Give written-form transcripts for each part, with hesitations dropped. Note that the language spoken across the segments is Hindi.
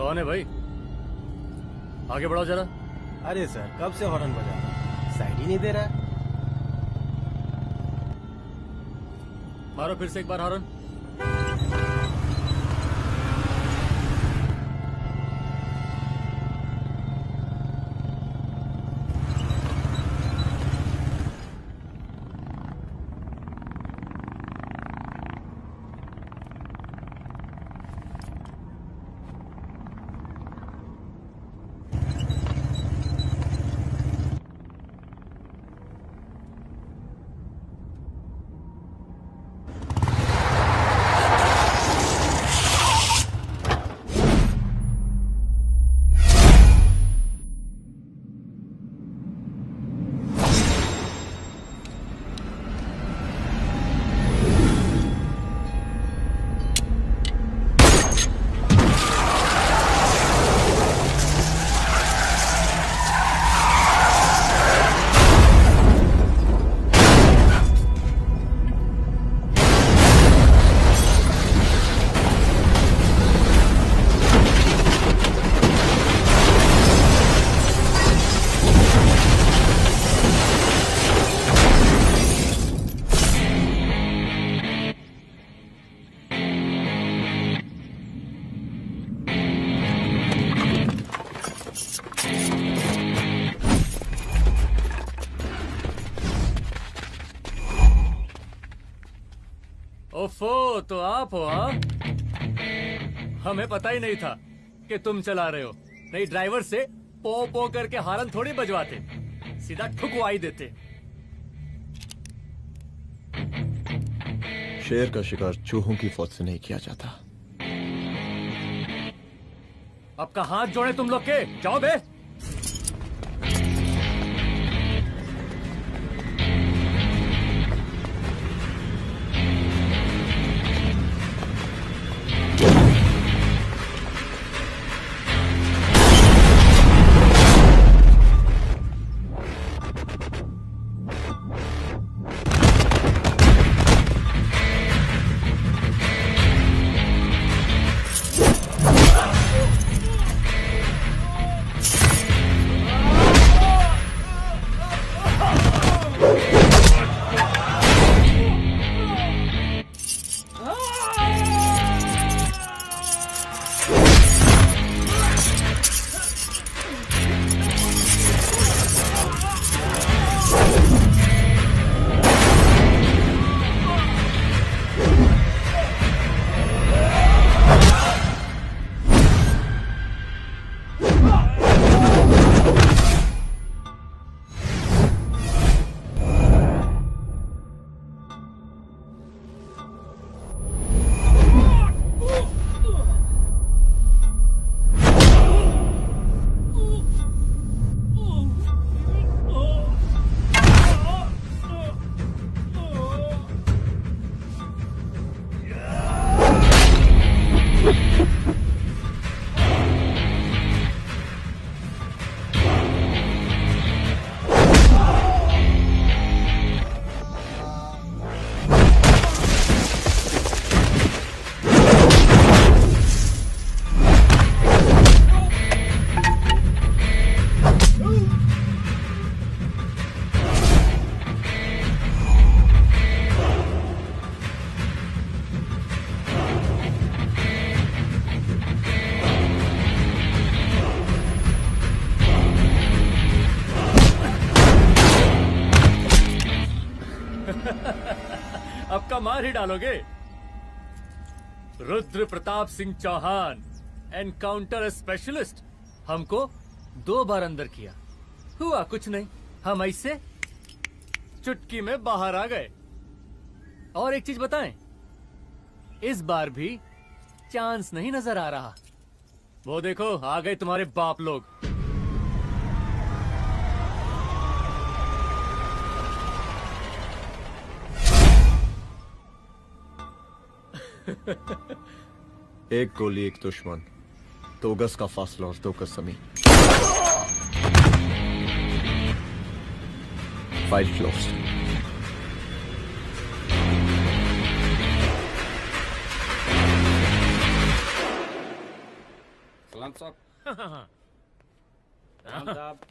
कौन है भाई? आगे बढ़ाओ जरा। अरे सर, कब से हॉर्न बजा रहा हूं, साइड ही नहीं दे रहा है। मारो फिर से एक बार हॉर्न। ओफो, तो आप हो? हाँ, हमें पता ही नहीं था कि तुम चला रहे हो। नहीं, ड्राइवर से पो पो करके हारन थोड़ी बजवाते, सीधा ठुकवाई देते। शेर का शिकार चूहों की फौज से नहीं किया जाता। अब का हाथ जोड़े तुम लोग के, जाओ बे। अब का मार ही डालोगे? रुद्र प्रताप सिंह चौहान, एनकाउंटर स्पेशलिस्ट, हमको 2 बार अंदर किया, हुआ कुछ नहीं। हम ऐसे चुटकी में बाहर आ गए। और एक चीज बताएं, इस बार भी चांस नहीं नजर आ रहा। वो देखो, आ गए तुम्हारे बाप लोग। एक गोली, एक दुश्मन, 2 गज का फासला और 2 कसमी। File closed. साहब।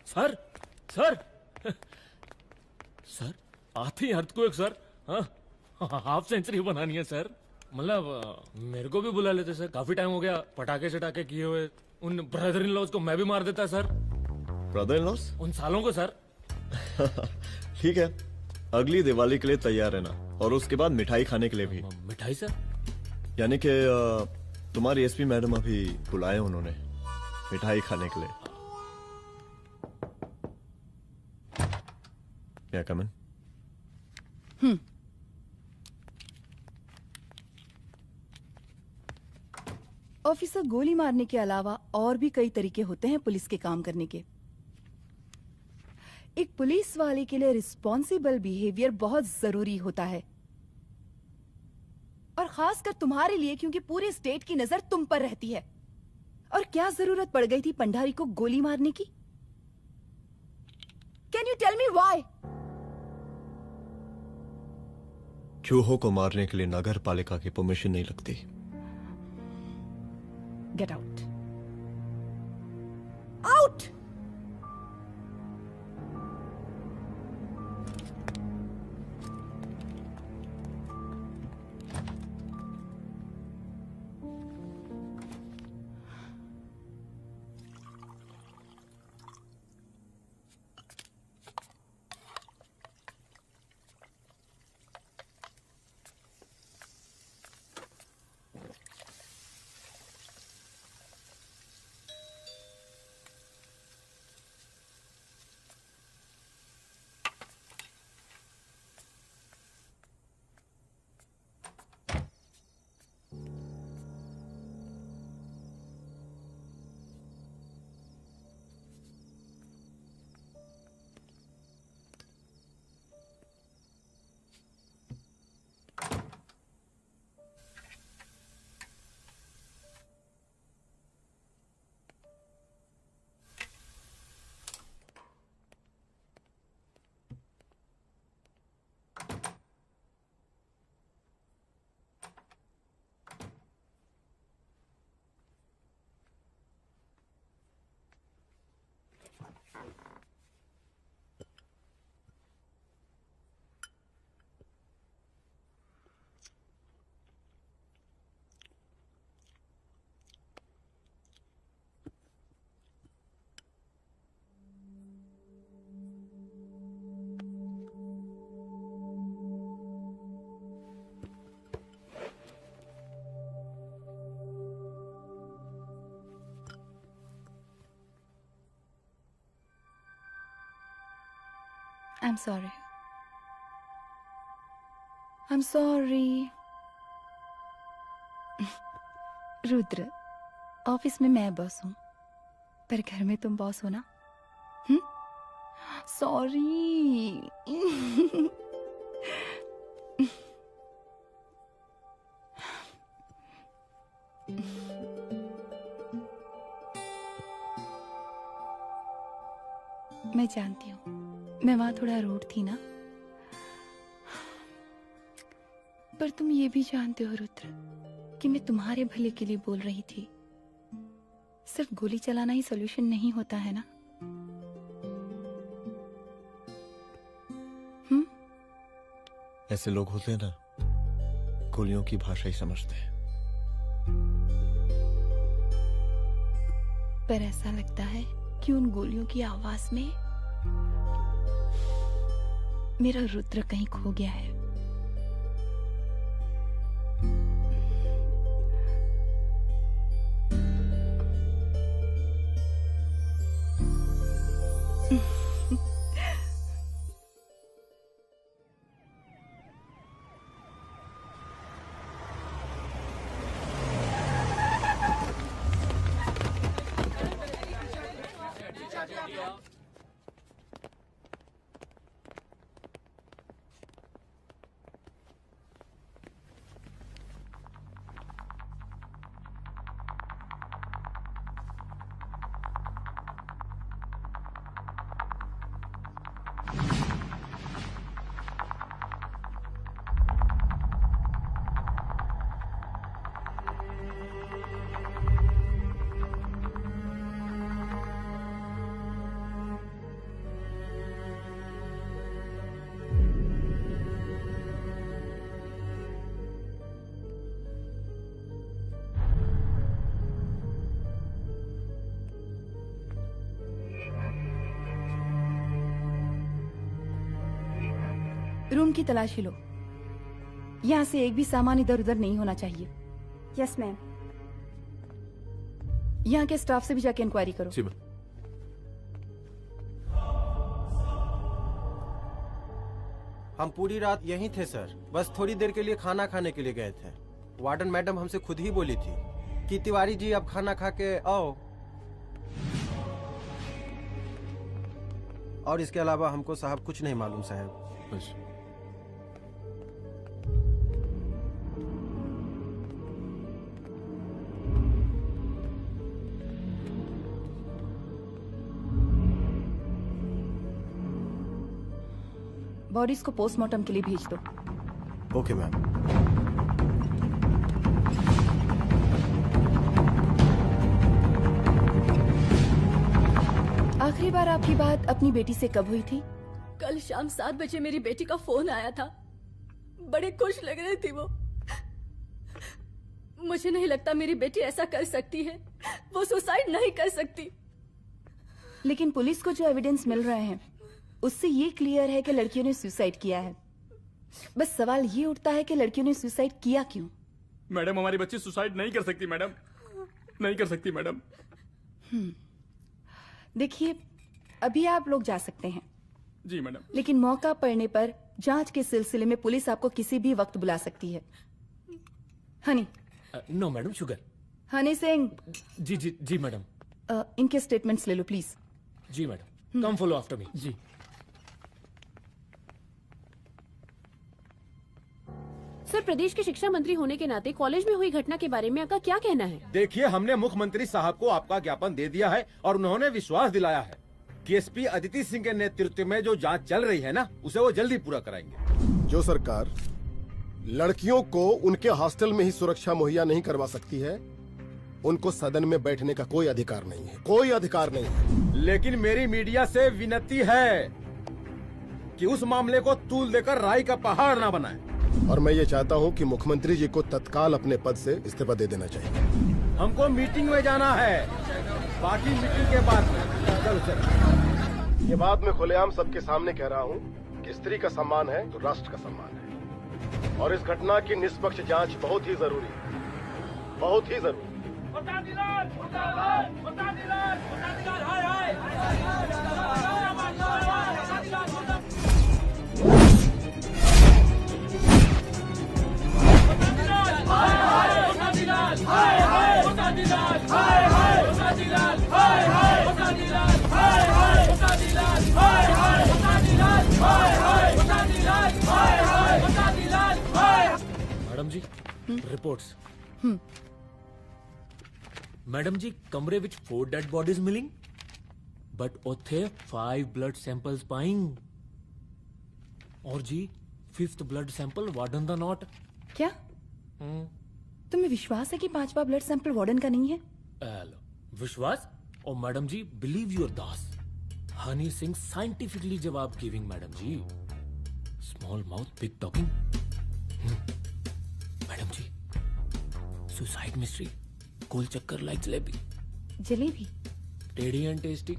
सर सर सर आते ही अर्थक्वेक सर। हाँ, हाफ सेंचुरी बनानी है सर। मतलब मेरे को भी बुला लेते सर, काफी टाइम हो गया पटाखे शटाखे किए हुए। उन ब्रदर इन लॉज को मैं भी मार देता सर, ब्रदर इन लॉस? उन सालों को सर। ठीक है, अगली दिवाली के लिए तैयार रहना, और उसके बाद मिठाई खाने के लिए भी। मिठाई सर? यानी कि तुम्हारी एसपी मैडम अभी बुलाए उन्होंने मिठाई खाने के लिए। क्या कमन? ऑफिसर, गोली मारने के अलावा और भी कई तरीके होते हैं पुलिस के काम करने के। एक पुलिस वाले के लिए रिस्पॉन्सिबल बिहेवियर बहुत जरूरी होता है, और खासकर तुम्हारे लिए, क्योंकि पूरे स्टेट की नजर तुम पर रहती है। और क्या जरूरत पड़ गई थी पंडारी को गोली मारने की? Can you tell me why? चूहों को मारने के लिए नगर पालिका की परमिशन नहीं लगती। Get out, out. I'm sorry. I'm sorry. Rudra, office में मैं बॉस हूँ, पर घर में तुम बॉस हो ना? सॉरी। मैं जानती हूँ, मैं वहां थोड़ा रूड थी ना, पर तुम ये भी जानते हो रुद्र कि मैं तुम्हारे भले के लिए बोल रही थी। सिर्फ गोली चलाना ही सॉल्यूशन नहीं होता है ना। ऐसे लोग होते हैं ना, गोलियों की भाषा ही समझते हैं। पर ऐसा लगता है कि उन गोलियों की आवाज में मेरा रुद्र कहीं खो गया है। रूम की तलाशी लो। यहाँ से एक भी सामान इधर उधर नहीं होना चाहिए। Yes ma'am. यहाँ के स्टाफ से भी जाके इंक्वायरी करो। जी मैम। हम पूरी रात यहीं थे सर, बस थोड़ी देर के लिए खाना खाने के लिए गए थे। वार्डन मैडम हमसे खुद ही बोली थी कि तिवारी जी अब खाना खा के आओ, और इसके अलावा हमको साहब कुछ नहीं मालूम साहब। बस। बॉडीज को पोस्टमार्टम के लिए भेज दो। Okay ma'am. आखिरी बार आपकी बात अपनी बेटी से कब हुई थी? कल शाम 7 बजे मेरी बेटी का फोन आया था। बड़ी खुश लग रही थी वो। मुझे नहीं लगता मेरी बेटी ऐसा कर सकती है। वो सुसाइड नहीं कर सकती। लेकिन पुलिस को जो एविडेंस मिल रहे हैं उससे ये क्लियर है कि लड़कियों ने सुसाइड किया है। बस सवाल ये उठता है कि लड़कियों ने सुसाइड किया क्यों? मैडम, हमारी बच्ची सुसाइड नहीं कर सकती मैडम, नहीं कर सकती मैडम। देखिए, अभी आप लोग जा सकते हैं। जी मैडम। लेकिन मौका पड़ने पर जांच के सिलसिले में पुलिस आपको किसी भी वक्त बुला सकती है। Honey. No madam, sugar. Honey Singh. जी जी जी मैडम। इनके स्टेटमेंट्स ले लो प्लीज। जी madam, come follow after me. जी। सर, प्रदेश के शिक्षा मंत्री होने के नाते कॉलेज में हुई घटना के बारे में आपका क्या कहना है? देखिए, हमने मुख्यमंत्री साहब को आपका ज्ञापन दे दिया है और उन्होंने विश्वास दिलाया है कि एसपी अदिति सिंह के नेतृत्व में जो जांच चल रही है ना, उसे वो जल्दी पूरा कराएंगे। जो सरकार लड़कियों को उनके हॉस्टल में ही सुरक्षा मुहैया नहीं करवा सकती है, उनको सदन में बैठने का कोई अधिकार नहीं है, कोई अधिकार नहीं है। लेकिन मेरी मीडिया से विनती है कि उस मामले को तूल देकर राई का पहाड़ ना बनाए। और मैं ये चाहता हूँ कि मुख्यमंत्री जी को तत्काल अपने पद से इस्तीफा दे देना चाहिए। हमको मीटिंग में जाना है, बाकी मीटिंग के बाद चलो चलो। ये बात मैं खुलेआम सबके सामने कह रहा हूँ कि स्त्री का सम्मान है तो राष्ट्र का सम्मान है, और इस घटना की निष्पक्ष जांच बहुत ही जरूरी है, बहुत ही जरूरी। मैडम जी, रिपोर्ट्स। मैडम जी, कमरे विच 4 डेड बॉडीज मिलिंग, बट उथे 5 ब्लड सैंपल्स पाइंग। और जी 5th ब्लड सैंपल वार्डन दा नॉट। क्या तुम्हें विश्वास है कि 5वां ब्लड सैंपल वार्डन का नहीं है? विश्वास? और मैडम जी, बिलीव योर दास। हनी सिंह साइंटिफिकली जवाब गिविंग मैडम जी। Small mouth big talking. Madam जी, सुसाइड मिस्ट्री, गोल चक्कर लाइक जलेबी। जलेबी टेढ़ी एंड टेस्टी।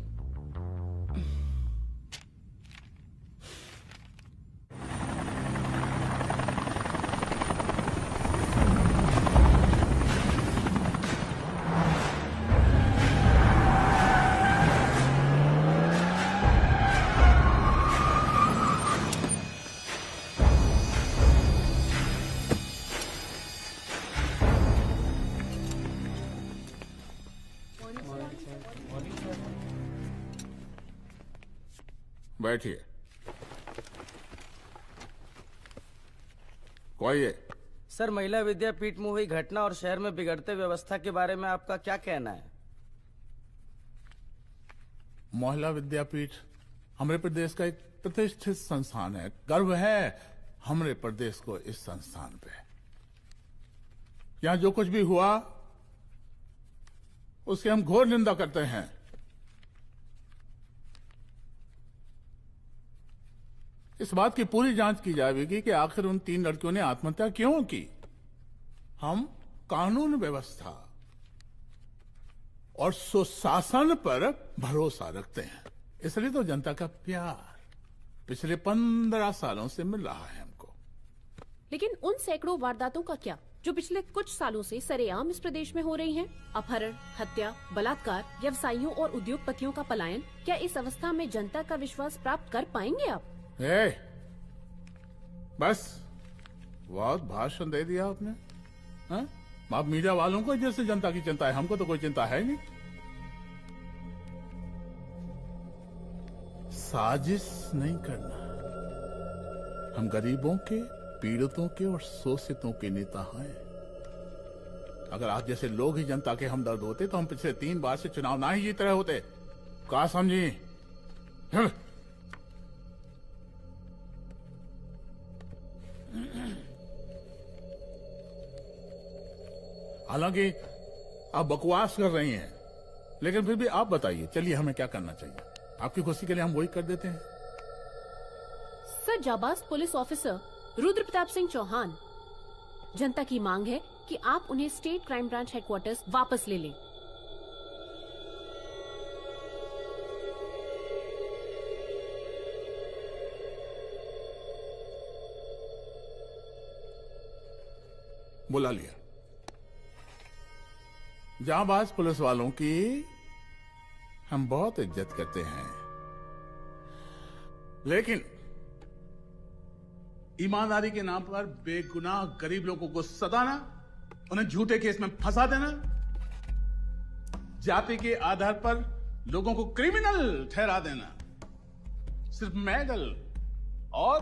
बैठिए। कोई है? सर, महिला विद्यापीठ में हुई घटना और शहर में बिगड़ते व्यवस्था के बारे में आपका क्या कहना है? महिला विद्यापीठ हमारे प्रदेश का एक प्रतिष्ठित संस्थान है। गर्व है हमारे प्रदेश को इस संस्थान पे। यहाँ जो कुछ भी हुआ उसकी हम घोर निंदा करते हैं। इस बात की पूरी जांच की जाएगी कि आखिर उन 3 लड़कियों ने आत्महत्या क्यों की। हम कानून व्यवस्था और सुशासन पर भरोसा रखते हैं, इसलिए तो जनता का प्यार। पिछले 15 सालों से मिल रहा है हमको। लेकिन उन सैकड़ों वारदातों का क्या जो पिछले कुछ सालों से सरेआम इस प्रदेश में हो रही हैं? अपहरण, हत्या, बलात्कार, व्यवसायियों और उद्योगपतियों का पलायन। क्या इस अवस्था में जनता का विश्वास प्राप्त कर पाएंगे आप? बस बहुत भाषण दे दिया आपने। हाँ? आप मीडिया वालों को जैसे जनता की चिंता है, हमको तो कोई चिंता है नहीं। साजिश नहीं करना। हम गरीबों के, पीड़ितों के और शोषितों के नेता हैं। अगर आप जैसे लोग ही जनता के हमदर्द होते तो हम पिछले 3 बार से चुनाव ना ही जीत रहे होते। क्या समझी? हालांकि आप बकवास कर रही हैं, लेकिन फिर भी आप बताइए, चलिए हमें क्या करना चाहिए? आपकी खुशी के लिए हम वही कर देते हैं। सर, जाबाज पुलिस ऑफिसर रुद्र प्रताप सिंह चौहान, जनता की मांग है कि आप उन्हें स्टेट क्राइम ब्रांच हेडक्वार्टर्स वापस ले लें। बुला लिया। जाबाज पुलिस वालों की हम बहुत इज्जत करते हैं, लेकिन ईमानदारी के नाम पर बेगुनाह गरीब लोगों को सताना, उन्हें झूठे केस में फंसा देना, जाति के आधार पर लोगों को क्रिमिनल ठहरा देना, सिर्फ मेडल और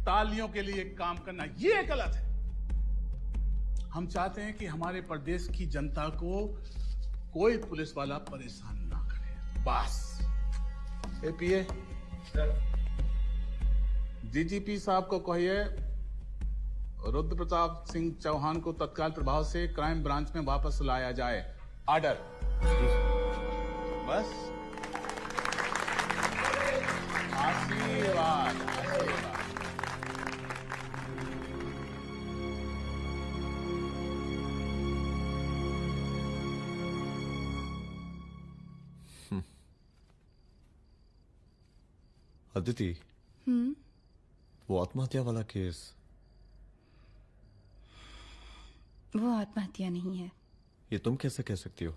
तालियों के लिए काम करना, ये गलत है। हम चाहते हैं कि हमारे प्रदेश की जनता को कोई पुलिस वाला परेशान ना करे, बस। एपीए डीजीपी साहब को कहिए रुद्र प्रताप सिंह चौहान को तत्काल प्रभाव से क्राइम ब्रांच में वापस लाया जाए। ऑर्डर। बस। आशीर्वाद, आशीर्वाद। अदिति, वो आत्महत्या वाला केस, वो आत्महत्या नहीं है। ये तुम कैसे कह सकती हो?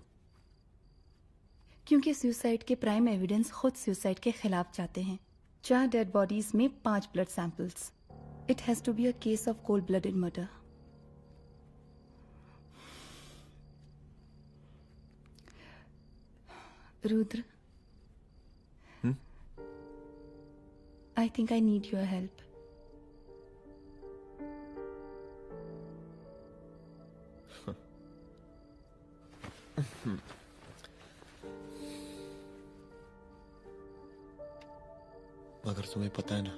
क्योंकि सुसाइड के प्राइम एविडेंस खुद सुसाइड के खिलाफ जाते हैं। 4 डेड बॉडीज में 5 blood samples. It has to be a case of cold blooded murder. Rudra, I think I need your help. मगर तुम्हें पता है ना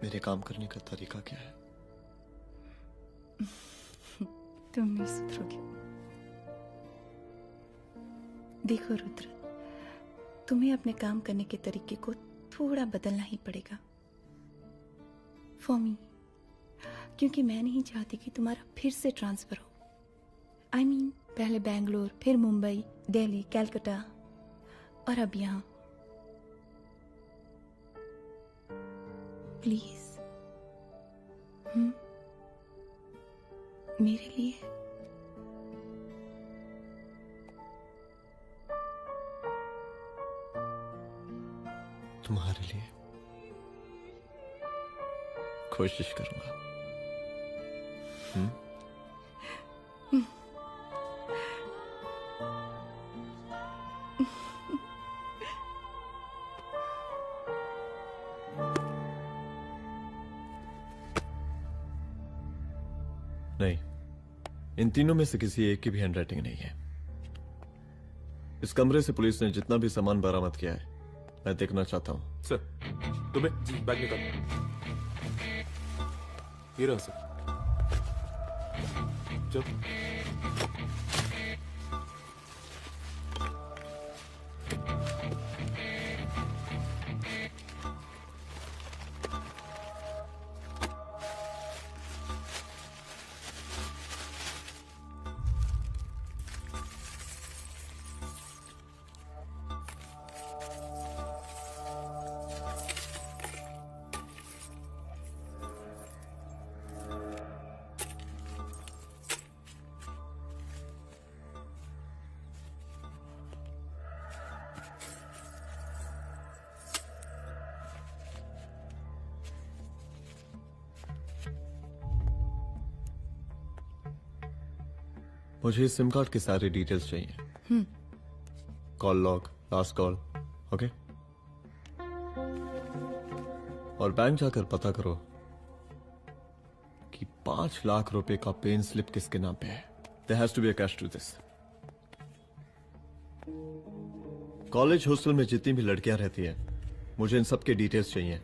मेरे काम करने का तरीका क्या है? तुम नहीं सुधरोगे। देखो रुद्र, तुम्हें अपने काम करने के तरीके को थोड़ा बदलना ही पड़ेगा फॉर मी, क्योंकि मैं नहीं चाहती कि तुम्हारा फिर से ट्रांसफर हो। I mean, पहले बैंगलोर, फिर मुंबई, दिल्ली, कलकत्ता और अब यहां। प्लीज मेरे लिए। तुम्हारे लिए कोशिश करूंगा। नहीं, इन तीनों में से किसी एक की भी हैंडराइटिंग नहीं है। इस कमरे से पुलिस ने जितना भी सामान बरामद किया है मैं देखना चाहता हूं। सर, तुम्हें बैग निकाल। ये रहा सर। चल। मुझे सिम कार्ड की सारी डिटेल्स चाहिए। Call log, last call, okay. और बैंक जाकर पता करो कि 5 लाख रुपए का पेन स्लिप किसके नाम पे है। There has to be a catch to this. College hostel में जितनी भी लड़कियां रहती हैं, मुझे इन सब के डिटेल्स चाहिए।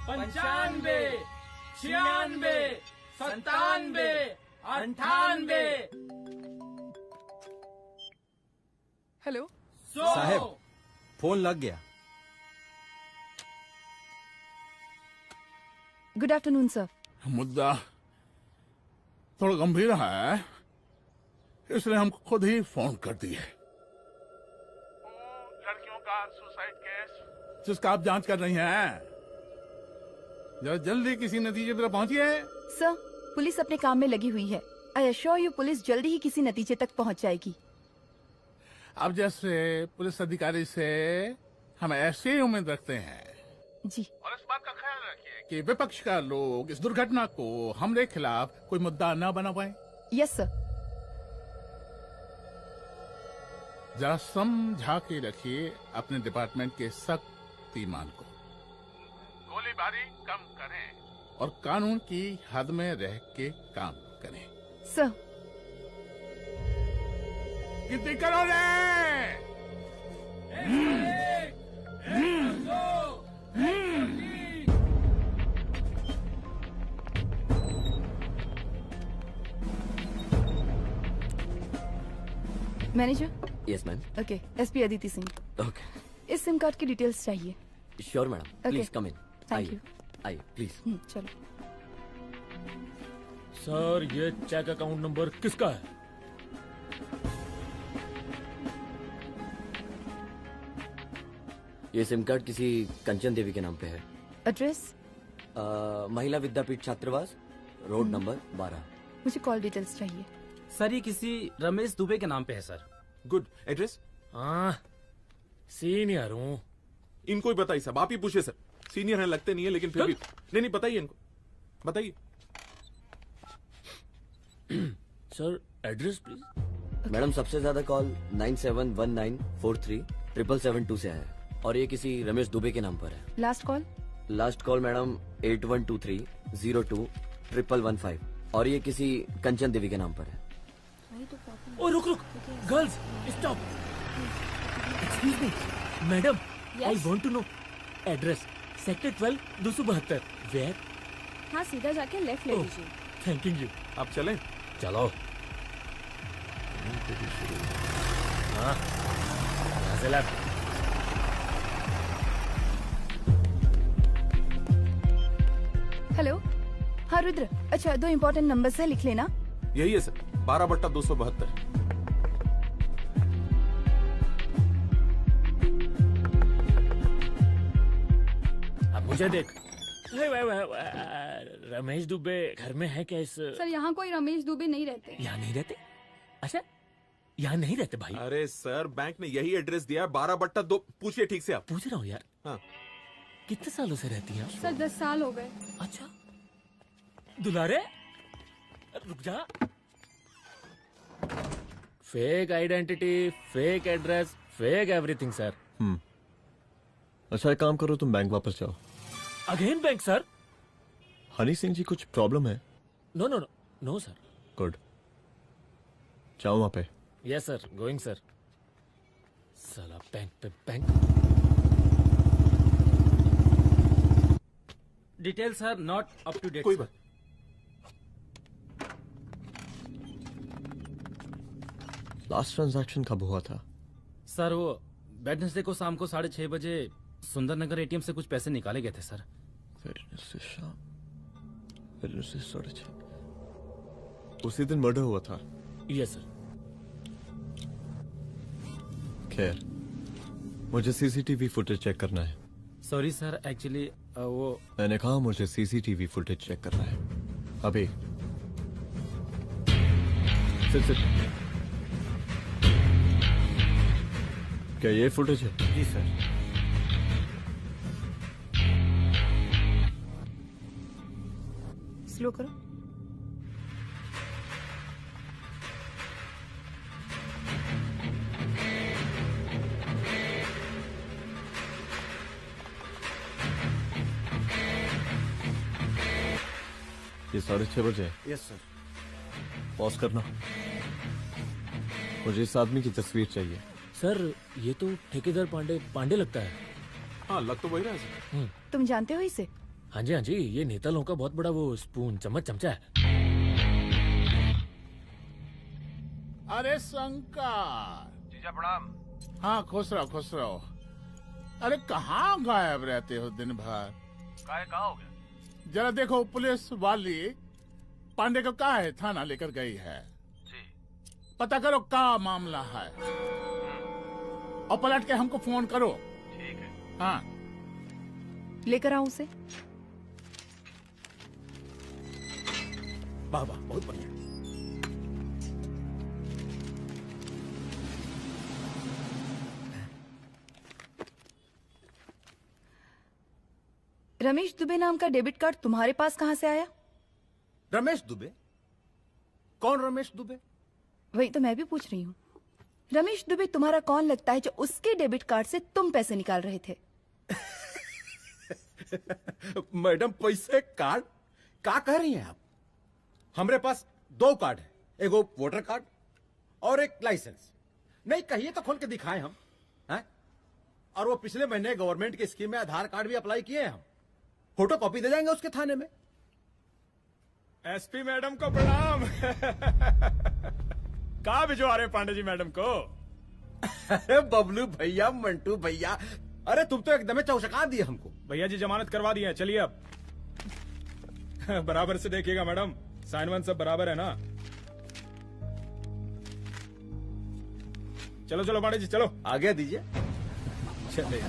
पंचानवे, 96, 97, 98। हेलो साहब, फोन लग गया। Good afternoon sir. मुद्दा थोड़ा गंभीर है, इसलिए हम खुद ही फोन कर दिए। लड़कियों का सुसाइड केस जिसका आप जांच कर रही हैं, जरा जल्दी किसी नतीजे पर पहुंचिए। सर, पुलिस अपने काम में लगी हुई है। आई एश्योर यू पुलिस जल्दी ही किसी नतीजे तक पहुंच जाएगी। आप जैसे पुलिस अधिकारी से हम ऐसे ही उम्मीद रखते हैं जी। और इस बात का ख्याल रखिए कि विपक्ष का लोग इस दुर्घटना को हमारे खिलाफ कोई मुद्दा न बना पाए। Yes sir. जरा समझा के रखिए अपने डिपार्टमेंट के शक्तिमान को। गोलीबारी कम करें और कानून की हद में रह के काम करें। सर। कितनी करो रे? Manager. Yes ma'am. Okay, SP Aditi Singh. Okay. इस सिम कार्ड की डिटेल्स चाहिए। Sure madam, please come in. Thank you. आइए प्लीज। चलो। सर, ये चेक अकाउंट नंबर किसका है? ये सिम कार्ड किसी कंचन देवी के नाम पे है। एड्रेस? महिला विद्यापीठ छात्रावास, रोड नंबर 12। मुझे कॉल डिटेल्स चाहिए। सर, ये किसी रमेश दुबे के नाम पे है सर। गुड। एड्रेस? हाँ, सीनियर हूँ। इनको ही बताइए सब, आप ही पूछे सर। सीनियर है लगते नहीं है, लेकिन फिर भी नहीं बताइए इनको, बताइए। Sir, address please. मैडम, सबसे ज्यादा कॉल 9719437772 से आया है और ये किसी रमेश दुबे के नाम पर है। Last call? Last call madam 8123021115 और ये किसी कंचन देवी के नाम पर है। ओ रुक रुक, girls stop. Excuse me madam, I want to know address. Sector 12 272 where? हाँ, सीधा जाके लेफ्ट ले लीजिए। Thank you. आप चलें? चलो। हाँ, यहाँ से लेफ्ट। हेलो। हाँ रुद्र, अच्छा 2 इम्पोर्टेंट नंबर्स है, लिख लेना। यही है सर, 12/272। अब मुझे देख। रमेश दुबे घर में है क्या? इस सर, यहाँ कोई रमेश दुबे नहीं रहते। यहाँ नहीं रहते? अच्छा, यहाँ नहीं रहते भाई? अरे सर, बैंक ने यही एड्रेस दिया है, 12/2। पूछिए ठीक से आप। पूछ रहा हूँ यार। हाँ। कितने सालों से रहती हैं? सर 10 साल हो गए। अच्छा, दुलारे रुक जा। Fake identity, fake address, fake everything sir. अच्छा, एक काम करो, तुम बैंक वापस जाओ। Again bank sir? Honey Singh ji, कुछ प्रॉब्लम है? No no no no sir. Good, जाओ वहां पे। Yes sir, going sir. साला बैंक पे bank. Detail sir not up to date. कोई बात। लास्ट ट्रांजैक्शन कब हुआ था? सर, वो वेडनेसडे को शाम को 6:30 बजे सुंदरनगर एटीएम से कुछ पैसे निकाले गए थे सर। वेडनेसडे शाम, वेडनेसडे 6:30। उसी दिन मर्डर हुआ था? Yes sir. खैर, मुझे सीसीटीवी फुटेज चेक करना है। सॉरी सर, एक्चुअली वो मैंने कहा मुझे सीसीटीवी फुटेज चेक करना है अभी। सिट। क्या ये फुटेज है? जी सर। स्लो करो। ये 6:30 बजे है। Yes sir. पॉज करना। मुझे इस आदमी की तस्वीर चाहिए। सर ये तो ठेकेदार पांडे लगता है। हाँ लग तो वही रहा है सर। तुम जानते हो इसे? हाँ जी ये नेता लोगों का बहुत बड़ा वो स्पून चमचा है। अरे शंकर। जीजा प्रणाम। हाँ खुश रहो। अरे कहाँ गायब रहते हो दिन भर? कहाँ हो गया? जरा देखो पुलिस वाली पांडे को कहा है थाना लेकर गई है। जी। पता करो क्या मामला है और पलट के हमको फोन करो। ठीक है। हाँ लेकर आओ उसे। वाह बहुत बढ़िया। रमेश दुबे नाम का डेबिट कार्ड तुम्हारे पास कहां से आया? रमेश दुबे? कौन रमेश दुबे? वही तो मैं भी पूछ रही हूँ। रमेश दुबे तुम्हारा कौन लगता है जो उसके डेबिट कार्ड से तुम पैसे निकाल रहे थे? मैडम पैसे कार्ड क्या कह रही हैं आप? हमारे पास 2 कार्ड है, एक वोटर कार्ड और एक लाइसेंस। नहीं कहिए तो खोल के दिखाएं हम हैं? और वो पिछले महीने गवर्नमेंट की स्कीम में आधार कार्ड भी अप्लाई किए हैं हम। फोटो कॉपी दे जाएंगे उसके थाने में। एसपी मैडम को प्रणाम। कहाँ भिजवा रहे पांडे जी मैडम को? अरे बबलू भैया, मंटू भैया, अरे तुम तो एकदम चौसका दिए हमको। भैया जी जमानत करवा दी है, चलिए अब। बराबर से देखिएगा मैडम, साइन वन सब बराबर है ना? चलो पांडे जी चलो आगे दीजिए। चलिए।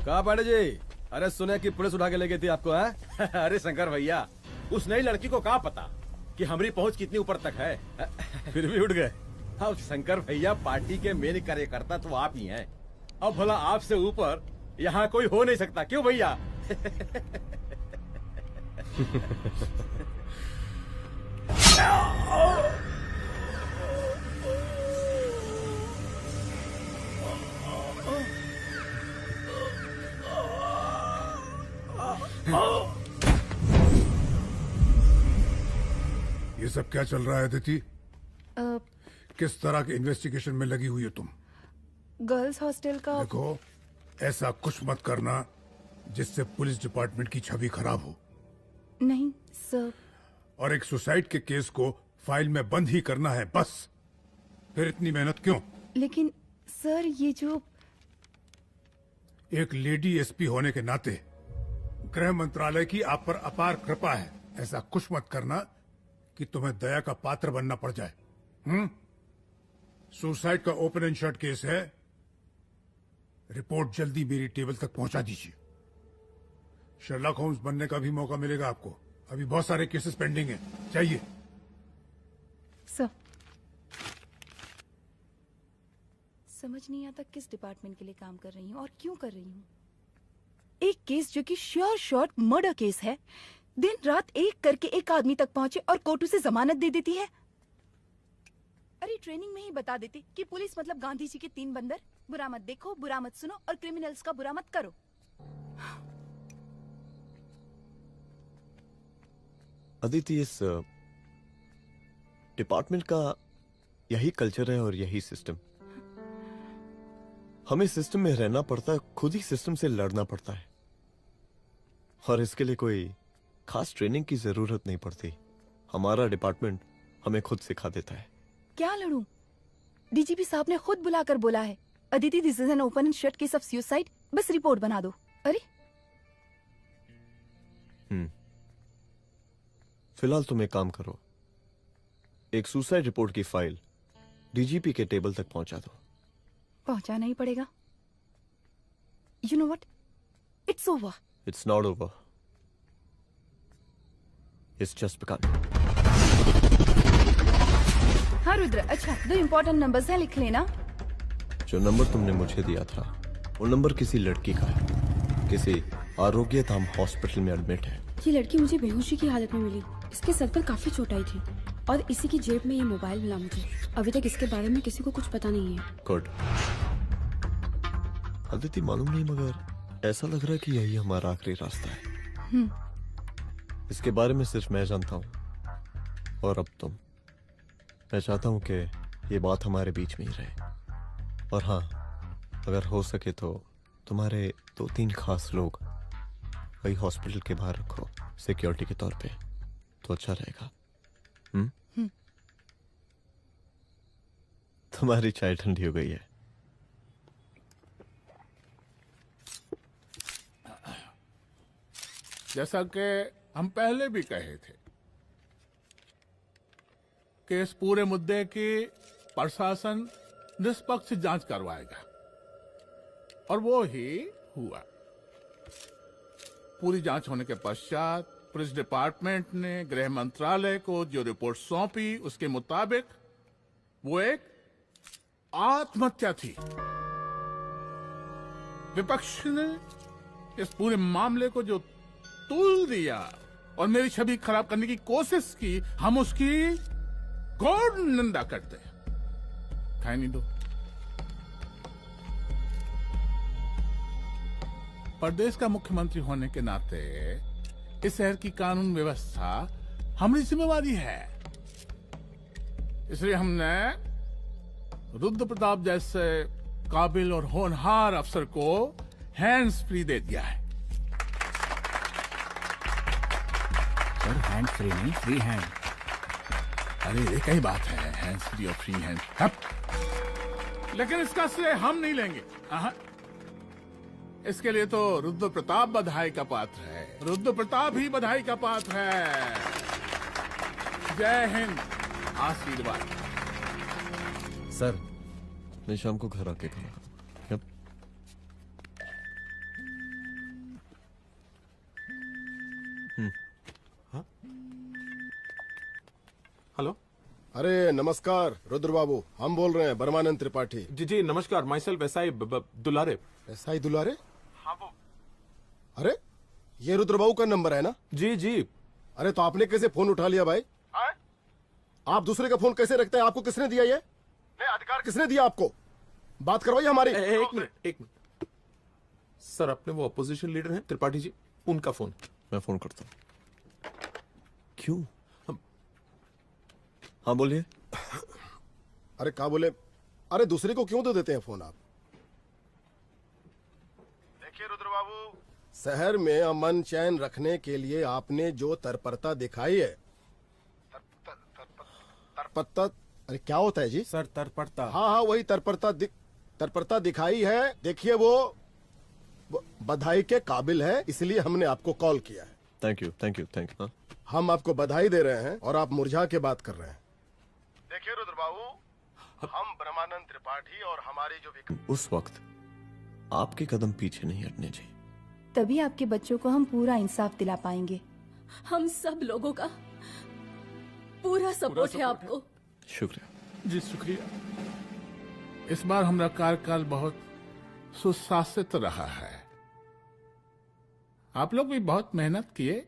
कहा पांडे जी? अरे सुने कि पुलिस उठा के ले गई थी आपको है? अरे शंकर भैया, उस नई लड़की को क्या पता कि हमारी पहुंच कितनी ऊपर तक है। फिर भी उठ गए। अब शंकर भैया पार्टी के मेन कार्यकर्ता तो आप ही हैं। अब भला आपसे ऊपर यहाँ कोई हो नहीं सकता, क्यों भैया? ये सब क्या चल रहा है अदिति? किस तरह के इन्वेस्टिगेशन में लगी हुई है तुम? गर्ल्स हॉस्टल का। देखो ऐसा कुछ मत करना जिससे पुलिस डिपार्टमेंट की छवि खराब हो। नहीं सर। और एक सुसाइड के केस को फाइल में बंद ही करना है बस। फिर इतनी मेहनत क्यों? लेकिन सर ये जो एक लेडी एसपी होने के नाते गृह मंत्रालय की आप पर अपार कृपा है। ऐसा कुछ मत करना कि तुम्हें दया का पात्र बनना पड़ जाए। सुसाइड का ओपन एंड शट केस है। रिपोर्ट जल्दी मेरी टेबल तक पहुंचा दीजिए। शर्लॉक होम्स बनने का भी मौका मिलेगा आपको। अभी बहुत सारे केसेस पेंडिंग हैं। चाहिए सर। समझ नहीं आता किस डिपार्टमेंट के लिए काम कर रही हूँ और क्यों कर रही हूँ। एक केस जो कि श्योर शॉट मर्डर केस है, दिन रात एक करके एक आदमी तक पहुंचे और कोर्ट उसे जमानत दे देती है। अरे ट्रेनिंग में ही बता देती कि पुलिस मतलब गांधी जी के 3 बंदर, बुरा मत देखो, बुरा मत सुनो और क्रिमिनल्स का बुरा मत करो। अदिति, इस डिपार्टमेंट का यही कल्चर है और यही सिस्टम। हमें सिस्टम में रहना पड़ता है, खुद ही सिस्टम से लड़ना पड़ता है, और इसके लिए कोई खास ट्रेनिंग की जरूरत नहीं पड़ती। हमारा डिपार्टमेंट हमें खुद सिखा देता है। क्या लड़ूं? डीजीपी साहब ने खुद बुलाकर बोला है, Aditi this is an open and shut case of suicide, बस रिपोर्ट बना दो। अरे फिलहाल तुम एक काम करो, एक सुसाइड रिपोर्ट की फाइल डीजीपी के टेबल तक पहुंचा दो। पहुंचाना ही पड़ेगा। You know what, it's over. It's not over. It's just begun. हाँ रुद्र, अच्छा 2 इम्पोर्टेंट नंबर्स हैं, लिख लेना। जो नंबर तुमने मुझे दिया था वो नंबर किसी लड़की का है, किसी आरोग्य धाम हॉस्पिटल में एडमिट है। ये लड़की मुझे बेहोशी की हालत में मिली। इसके सर पर काफी चोट आई थी और इसी की जेब में ये मोबाइल मिला मुझे। अभी तक इसके बारे में किसी को कुछ पता नहीं है। गुड। अदिति मालूम नहीं, मगर ऐसा लग रहा है कि यही हमारा आखिरी रास्ता है। इसके बारे में सिर्फ मैं जानता हूँ और अब तुम। मैं चाहता हूँ कि ये बात हमारे बीच में ही रहे। और हाँ, अगर हो सके तो तुम्हारे 2-3 खास लोग वही हॉस्पिटल के बाहर रखो सिक्योरिटी के तौर पे, तो अच्छा रहेगा। तुम्हारी चाय ठंडी हो गई है। जैसा कि हम पहले भी कहे थे कि इस पूरे मुद्दे की प्रशासन निष्पक्ष जांच करवाएगा, और वो ही हुआ। पूरी जांच होने के पश्चात पुलिस डिपार्टमेंट ने गृह मंत्रालय को जो रिपोर्ट सौंपी उसके मुताबिक वो एक आत्महत्या थी। विपक्ष ने इस पूरे मामले को जो तूल दिया और मेरी छवि खराब करने की कोशिश की, हम उसकी घोर निंदा करते हैं। खाए नहीं दो। प्रदेश का मुख्यमंत्री होने के नाते इस शहर की कानून व्यवस्था हमारी जिम्मेवारी है। इसलिए हमने रुद्र प्रताप जैसे काबिल और होनहार अफसर को हैंड्स फ्री दे दिया है। सर हैंड फ्री नहीं, फ्री हैंड। अरे एक ही बात है, हैंड्स फ्री और फ्री हैंड। लेकिन इसका श्रेय हम नहीं लेंगे। इसके लिए तो रुद्र प्रताप बधाई का पात्र है। रुद्र प्रताप ही बधाई का पात्र है। जय हिंद। आशीर्वाद। सर, मैं शाम को घर आके खाना। हेलो। अरे नमस्कार रुद्र बाबू, हम बोल रहे हैं परमानंद त्रिपाठी। जी जी नमस्कार। My self SI Dulare. SI दुलारे? हाँ वो। अरे ये रुद्र बाबू का नंबर है ना? जी जी। अरे तो आपने कैसे फोन उठा लिया भाई? आप दूसरे का फोन कैसे रखते हैं? आपको किसने दिया ये? अधिकार किसने दिया आपको? बात करवाइए हमारी। एक मिनट। सर, अपने वो अपोजिशन लीडर हैं त्रिपाठी जी, उनका फोन। मैं फोन करता हूँ। क्यों? हाँ बोलिए। अरे क्या बोले? अरे दूसरे को क्यों दे देते हैं फोन आप? देखिए रुद्र बाबू, शहर में अमन चैन रखने के लिए आपने जो तत्परता दिखाई है। तत्परता? अरे क्या होता है जी? सर तत्परता। हाँ वही तत्परता दिखाई है। देखिए वो बधाई के काबिल है, इसलिए हमने आपको कॉल किया है। Thank you. हम आपको बधाई दे रहे हैं और आप मुरझा के बात कर रहे हैं। देखिए रुद्र बाबू, हम ब्रह्मानंद त्रिपाठी और हमारी जो उस वक्त आपके कदम पीछे नहीं हटने चाहिए। तभी आपके बच्चों को हम पूरा इंसाफ दिला पाएंगे। हम सब लोगों का पूरा सपोर्ट है आपको। शुक्रिया जी, शुक्रिया। इस बार हमारा कार्यकाल बहुत सुशासित रहा है। आप लोग भी बहुत मेहनत किए,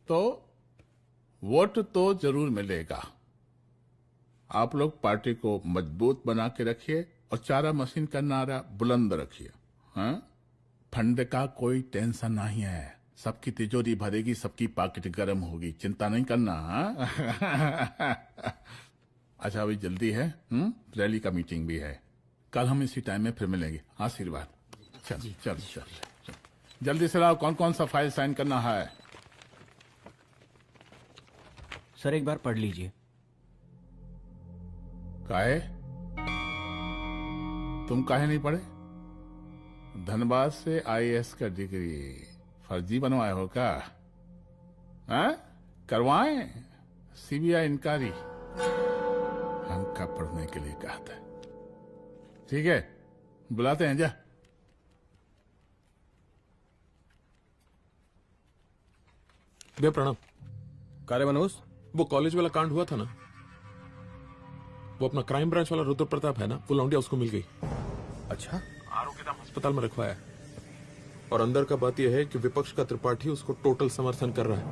तो वोट तो जरूर मिलेगा। आप लोग पार्टी को मजबूत बना के रखिए और चारा मशीन का नारा बुलंद रखिए। हाँ, फंड का कोई टेंशन नहीं है। सबकी तिजोरी भरेगी, सबकी पॉकेट गर्म होगी, चिंता नहीं करना। अच्छा अभी जल्दी है, रैली का मीटिंग भी है। कल हम इसी टाइम में फिर मिलेंगे। आशीर्वाद। चल जल्दी से लाओ, कौन कौन सा फाइल साइन करना है? सर एक बार पढ़ लीजिए। काहे? तुम काहे नहीं पढ़े? धनबाद से आईएएस का डिग्री फर्जी बनवाए हो क्या? करवाएं सीबीआई इंक्वायरी। हमका पढ़ने के लिए कहा था। ठीक है, बुलाते हैं। जा भैया प्रणाम। कार्य मनोज, वो कॉलेज वाला कांड हुआ था ना, वो अपना क्राइम ब्रांच वाला रुद्र प्रताप है ना, वो लौंडिया उसको मिल गई। अच्छा। आरोग्य धाम अस्पताल में रखवाया है। और अंदर का बात यह है कि विपक्ष का त्रिपाठी उसको टोटल समर्थन कर रहा है।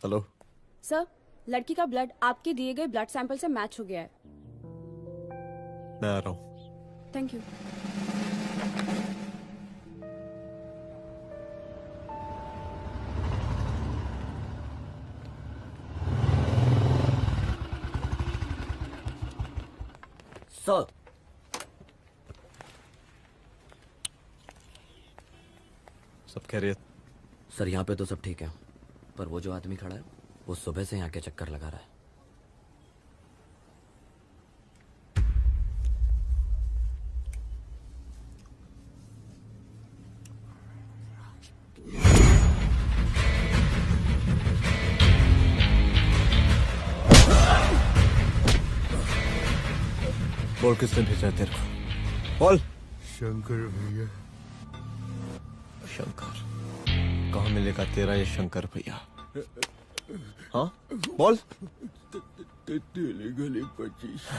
हेलो सर, लड़की का ब्लड आपके दिए गए ब्लड सैंपल से मैच हो गया है। मैं आ रहा हूँ। Thank you. सर, सब खैरियत? सर यहाँ पे तो सब ठीक है, पर वो जो आदमी खड़ा है वो सुबह से यहाँ के चक्कर लगा रहा है। बोल किसने भेजा है तेरे को? बोल। शंकर भैया। शंकर? कहाँ मिलेगा तेरा ये शंकर भैया? हाँ बोल। तेली गली 25।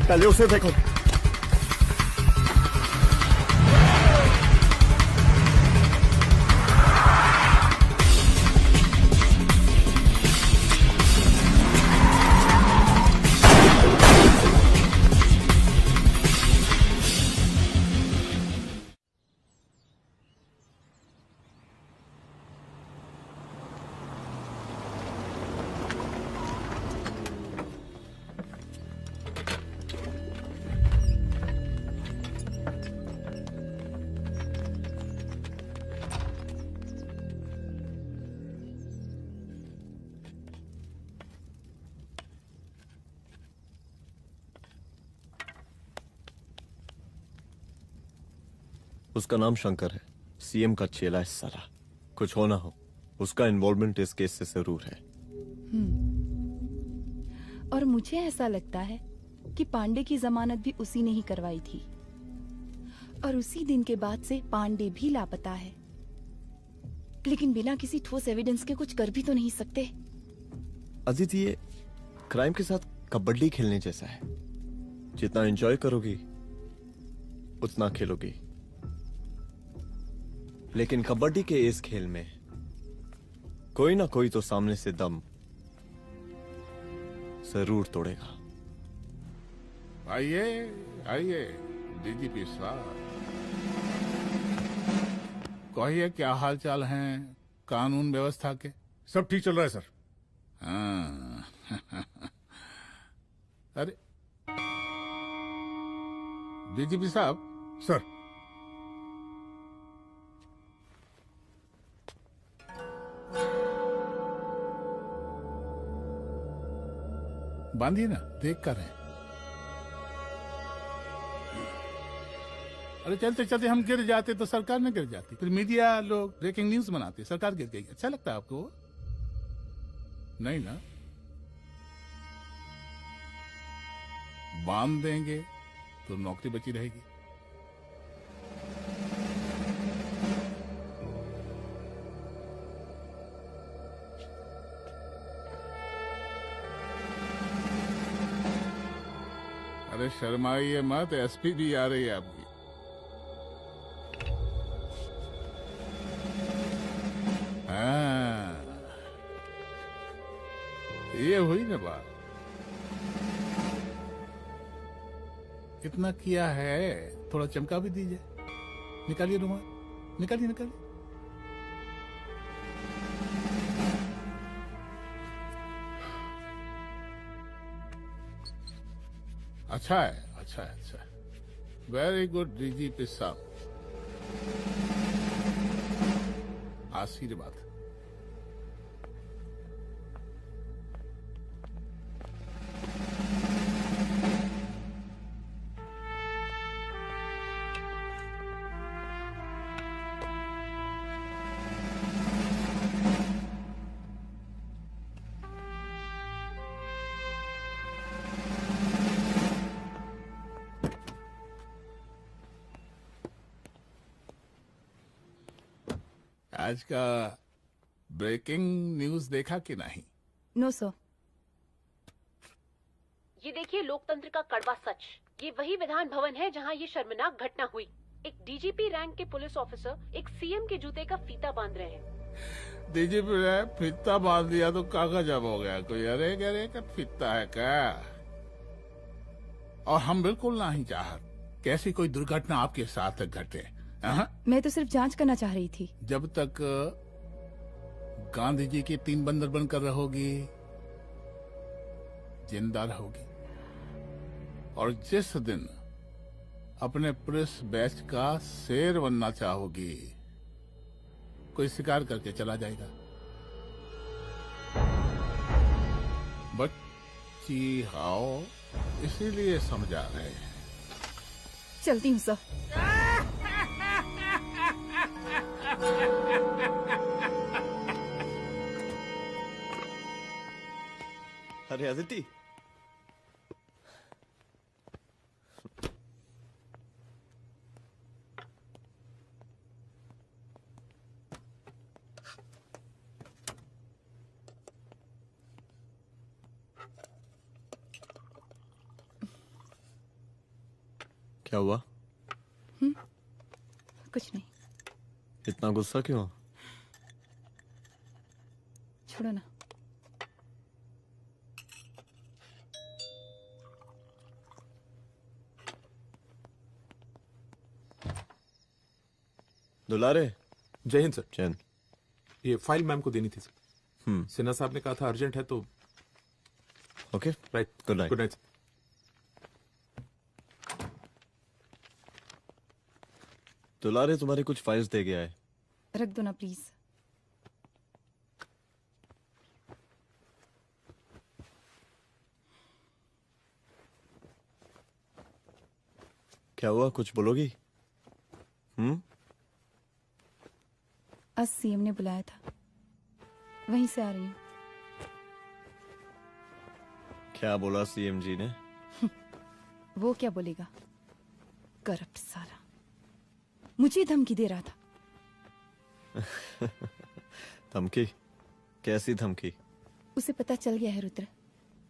पहले उसे देखो। उसका नाम शंकर है, सीएम का चेला है साला। कुछ हो ना हो, उसका इन्वॉल्वमेंट इस केस से जरूर है। और मुझे ऐसा लगता है कि पांडे की जमानत भी उसी ने ही करवाई थी, और उसी दिन के बाद से पांडे भी लापता है। लेकिन बिना किसी ठोस एविडेंस के कुछ कर भी तो नहीं सकते। अदिति, ये क्राइम के साथ कबड्डी खेलने जैसा है। जितना एंजॉय करोगी उतना खेलोगी, लेकिन कबड्डी के इस खेल में कोई ना कोई तो सामने से दम जरूर तोड़ेगा। आइए आइए डीजीपी साहब, कहिए क्या हाल चाल हैं कानून व्यवस्था के? सब ठीक चल रहा है सर। हाँ। अरे डीजीपी साहब। सर। बांधिए ना, देख कर है। अरे चलते चलते हम गिर जाते तो सरकार न गिर जाती, फिर मीडिया लोग ब्रेकिंग न्यूज बनाते, सरकार गिर गई। अच्छा लगता है आपको? नहीं ना? बांध देंगे तो नौकरी बची रहेगी। अरे शर्माइए मत, एसपी भी आ रही है आपकी। हाँ, ये हुई ना बात। इतना किया है, थोड़ा चमका भी दीजिए। निकालिए रुमाल, निकालिए निकालिए। अच्छा है, अच्छा है, अच्छा है। वेरी गुड डीजीपी साहब, आशीर्वाद। आज का ब्रेकिंग न्यूज देखा कि नहीं? No sir. ये देखिए लोकतंत्र का कड़वा सच। ये वही विधान भवन है जहां ये शर्मनाक घटना हुई। एक डीजीपी रैंक के पुलिस ऑफिसर एक सीएम के जूते का फीता बांध रहे हैं। डीजीपी ने फीता बांध दिया तो कागज अब हो गया कोई? अरे अरे का फीता है क्या? और हम बिल्कुल नहीं चाहते कैसी कोई दुर्घटना आपके साथ घटे। मैं तो सिर्फ जांच करना चाह रही थी। जब तक गांधी जी की 3 बंदर बनकर रहोगी, जिंदा रहोगी। और जिस दिन अपने पुलिस बैच का शेर बनना चाहोगी, कोई शिकार करके चला जाएगा। बच्ची हाओ, इसीलिए समझा रहे हैं। चलती हूँ सर। अरे अदिति, क्या हुआ? कुछ नहीं। इतना गुस्सा क्यों? छोड़ो ना। दुलारे। जय हिंद सर। जय हिंद। ये फाइल मैम को देनी थी सर। सिन्हा साहब ने कहा था अर्जेंट है तो। Okay right. Good night. Good night. दुलारे तुम्हारी कुछ फाइल्स दे गया है। रख दो ना प्लीज। क्या हुआ, कुछ बोलोगी? आज सीएम ने बुलाया था, वहीं से आ रही हूँ। क्या बोला सीएम जी ने? वो क्या बोलेगा, करप्ट साला, मुझे धमकी दे रहा था। धमकी? कैसी धमकी? उसे पता चल गया है रुद्र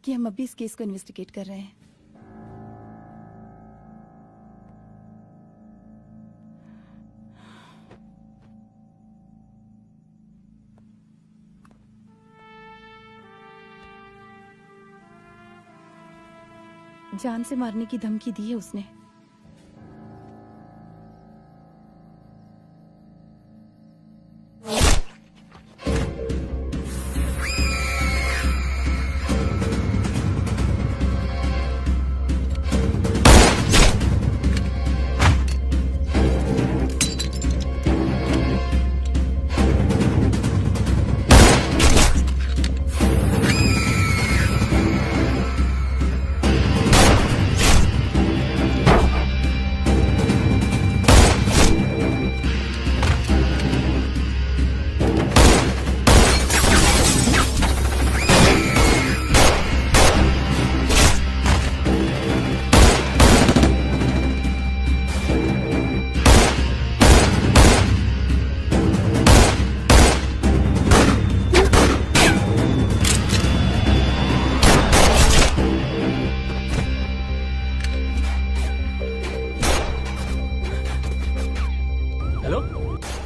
कि हम अभी इस केस को इन्वेस्टिगेट कर रहे हैं। जान से मारने की धमकी दी है उसने।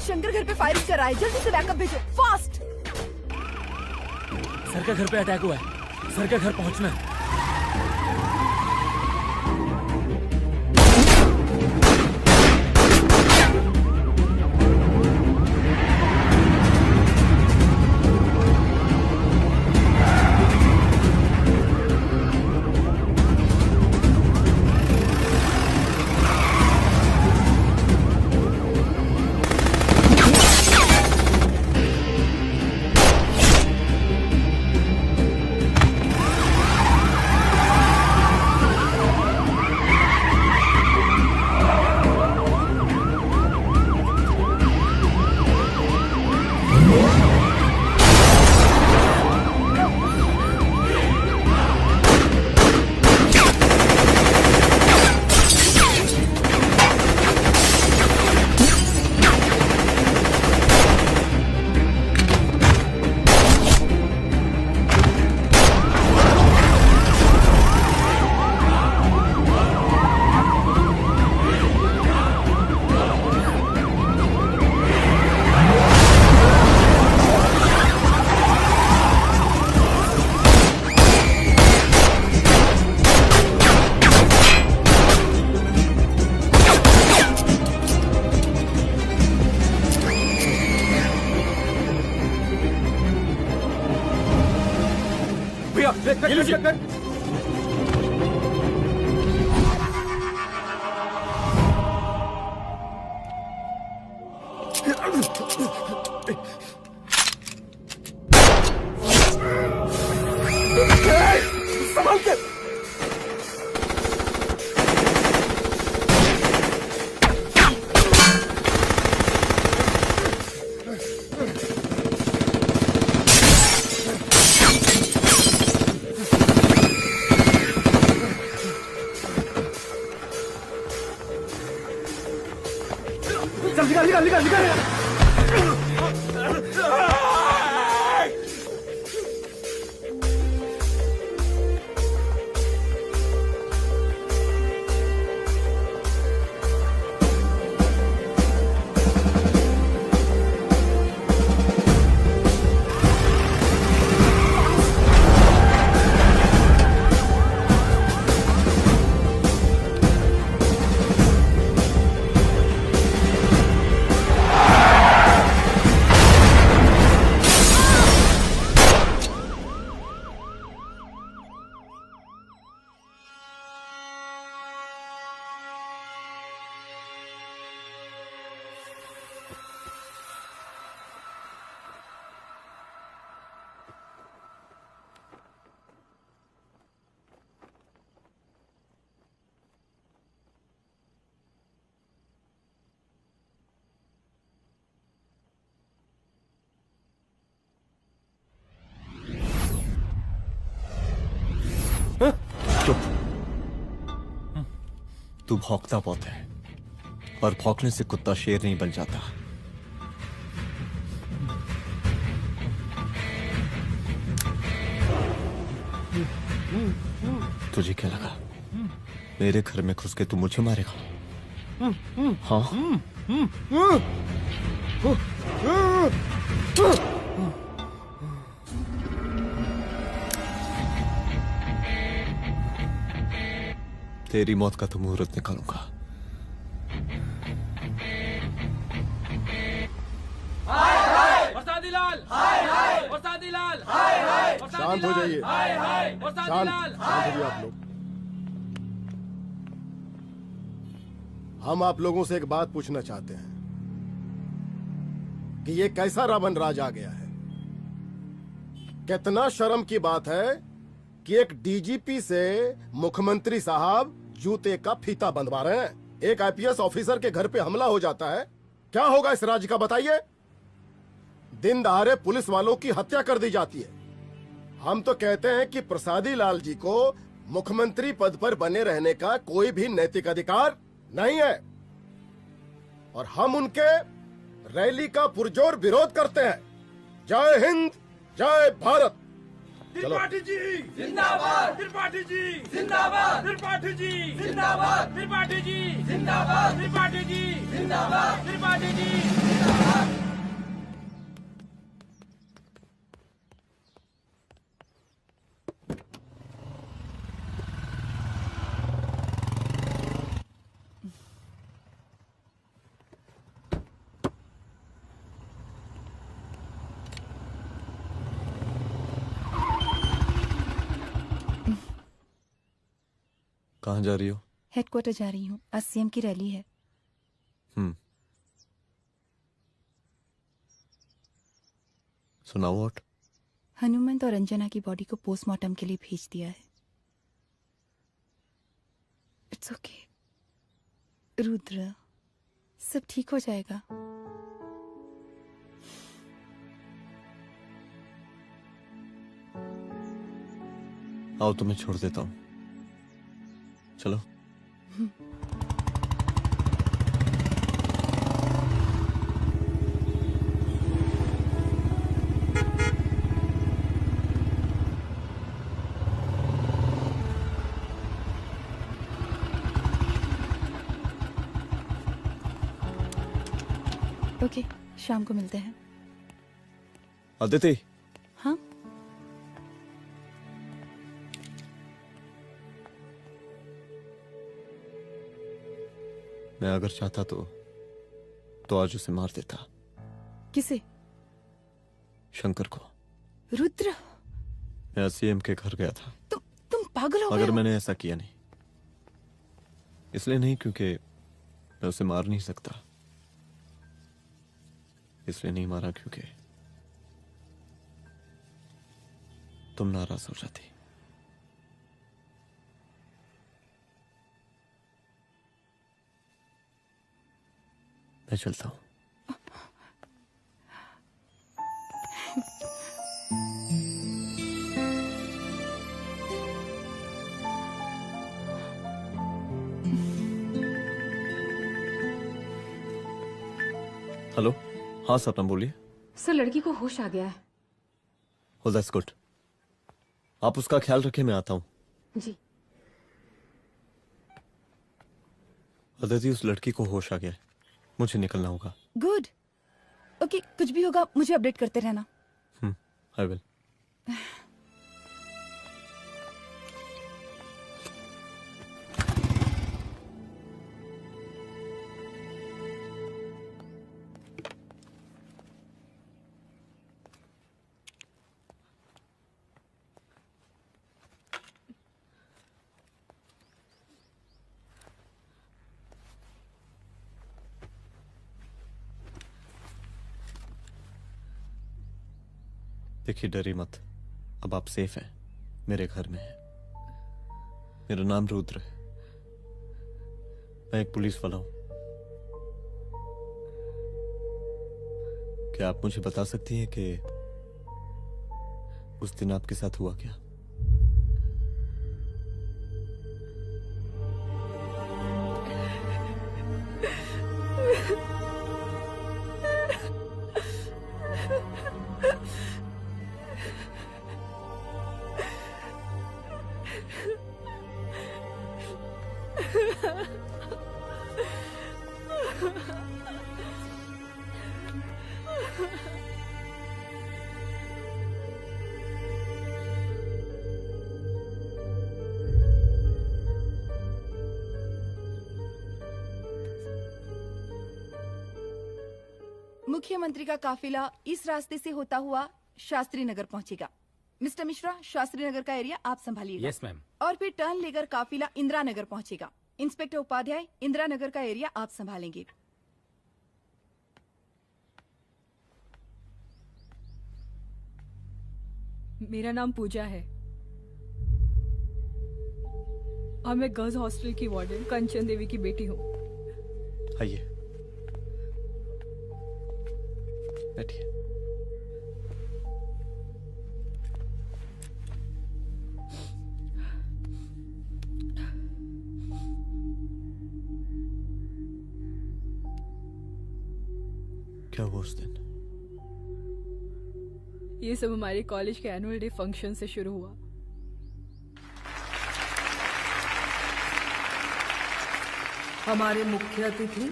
शंकर घर पे फायरिंग कर रहा है, जल्दी से बैकअप भेजो, फास्ट। सर के घर पे अटैक हुआ है, सर के घर पहुंचना है। तू भौंकता बहुत है, और भौंकने से कुत्ता शेर नहीं बन जाता। तुझे क्या लगा मेरे घर में घुस के तू मुझे मारेगा? हाँ? तेरी मौत का तो मुहूर्त निकालूंगा। शांत हो जाइए, शांत हो जाइए आप लोग। हम आप लोगों से एक बात पूछना चाहते हैं कि ये कैसा रावण राज आ गया है। कितना शर्म की बात है कि एक डीजीपी से मुख्यमंत्री साहब जूते का फीता बंधवा रहे हैं। एक आईपीएस ऑफिसर के घर पे हमला हो जाता है, क्या होगा इस राज्य का बताइए? दिन दहाड़े पुलिस वालों की हत्या कर दी जाती है। हम तो कहते हैं कि प्रसादी लाल जी को मुख्यमंत्री पद पर बने रहने का कोई भी नैतिक अधिकार नहीं है, और हम उनके रैली का पुरजोर विरोध करते हैं। जय हिंद, जय भारत। त्रिपाठी जी जिंदाबाद, त्रिपाठी जी जिंदाबाद, त्रिपाठी जी जिंदाबाद, त्रिपाठी जी जिंदाबाद, त्रिपाठी जी जिंदाबाद, त्रिपाठी जी जिंदाबाद। कहाँ जा रही हो? हेडक्वार्टर जा रही हूँ, आज सीएम की रैली है। सुनाओ व्हाट? हनुमंत और अंजना की बॉडी को पोस्टमार्टम के लिए भेज दिया है। इट्स ओके रुद्र, सब ठीक हो जाएगा। आओ तुम्हें छोड़ देता हूँ, चलो। ओके, शाम को मिलते हैं। अदिति। हाँ? मैं अगर चाहता तो आज उसे मार देता। किसे? शंकर को। रुद्र, मैं सीएम के घर गया था। तुम पागल हो गए मगर हो? मैंने ऐसा किया नहीं, इसलिए नहीं क्योंकि मैं उसे मार नहीं सकता, इसलिए नहीं मारा क्योंकि तुम नाराज हो जाती। मैं चलता हूं। हेलो, हाँ सपना बोलिए। सर, लड़की को होश आ गया है। Oh, that's good. आप उसका ख्याल रखें, मैं आता हूं। जी। अदिति, उस लड़की को होश आ गया है, मुझे निकलना होगा। गुड। ओके, कुछ भी होगा मुझे अपडेट करते रहना। I will. देखिए, डरिए मत, अब आप सेफ हैं, मेरे घर में हैं। मेरा नाम रुद्र है, मैं एक पुलिस वाला हूं। क्या आप मुझे बता सकती हैं कि उस दिन आपके साथ हुआ क्या? मुख्यमंत्री का काफिला इस रास्ते से होता हुआ शास्त्री नगर पहुंचेगा। मिस्टर मिश्रा, शास्त्री नगर का एरिया आप संभालिएगा। Yes ma'am. और फिर टर्न लेकर काफिला इंदिरा नगर पहुंचेगा। इंस्पेक्टर उपाध्याय, इंदिरा नगर का एरिया आप संभालेंगे। मेरा नाम पूजा है और मैं गर्ल्स हॉस्टल की वार्डन कंचन देवी की बेटी हूँ। आइए, बैठिए। क्या हुआ उस दिन? ये सब हमारे कॉलेज के एनुअल डे फंक्शन से शुरू हुआ। हमारे मुख्य अतिथि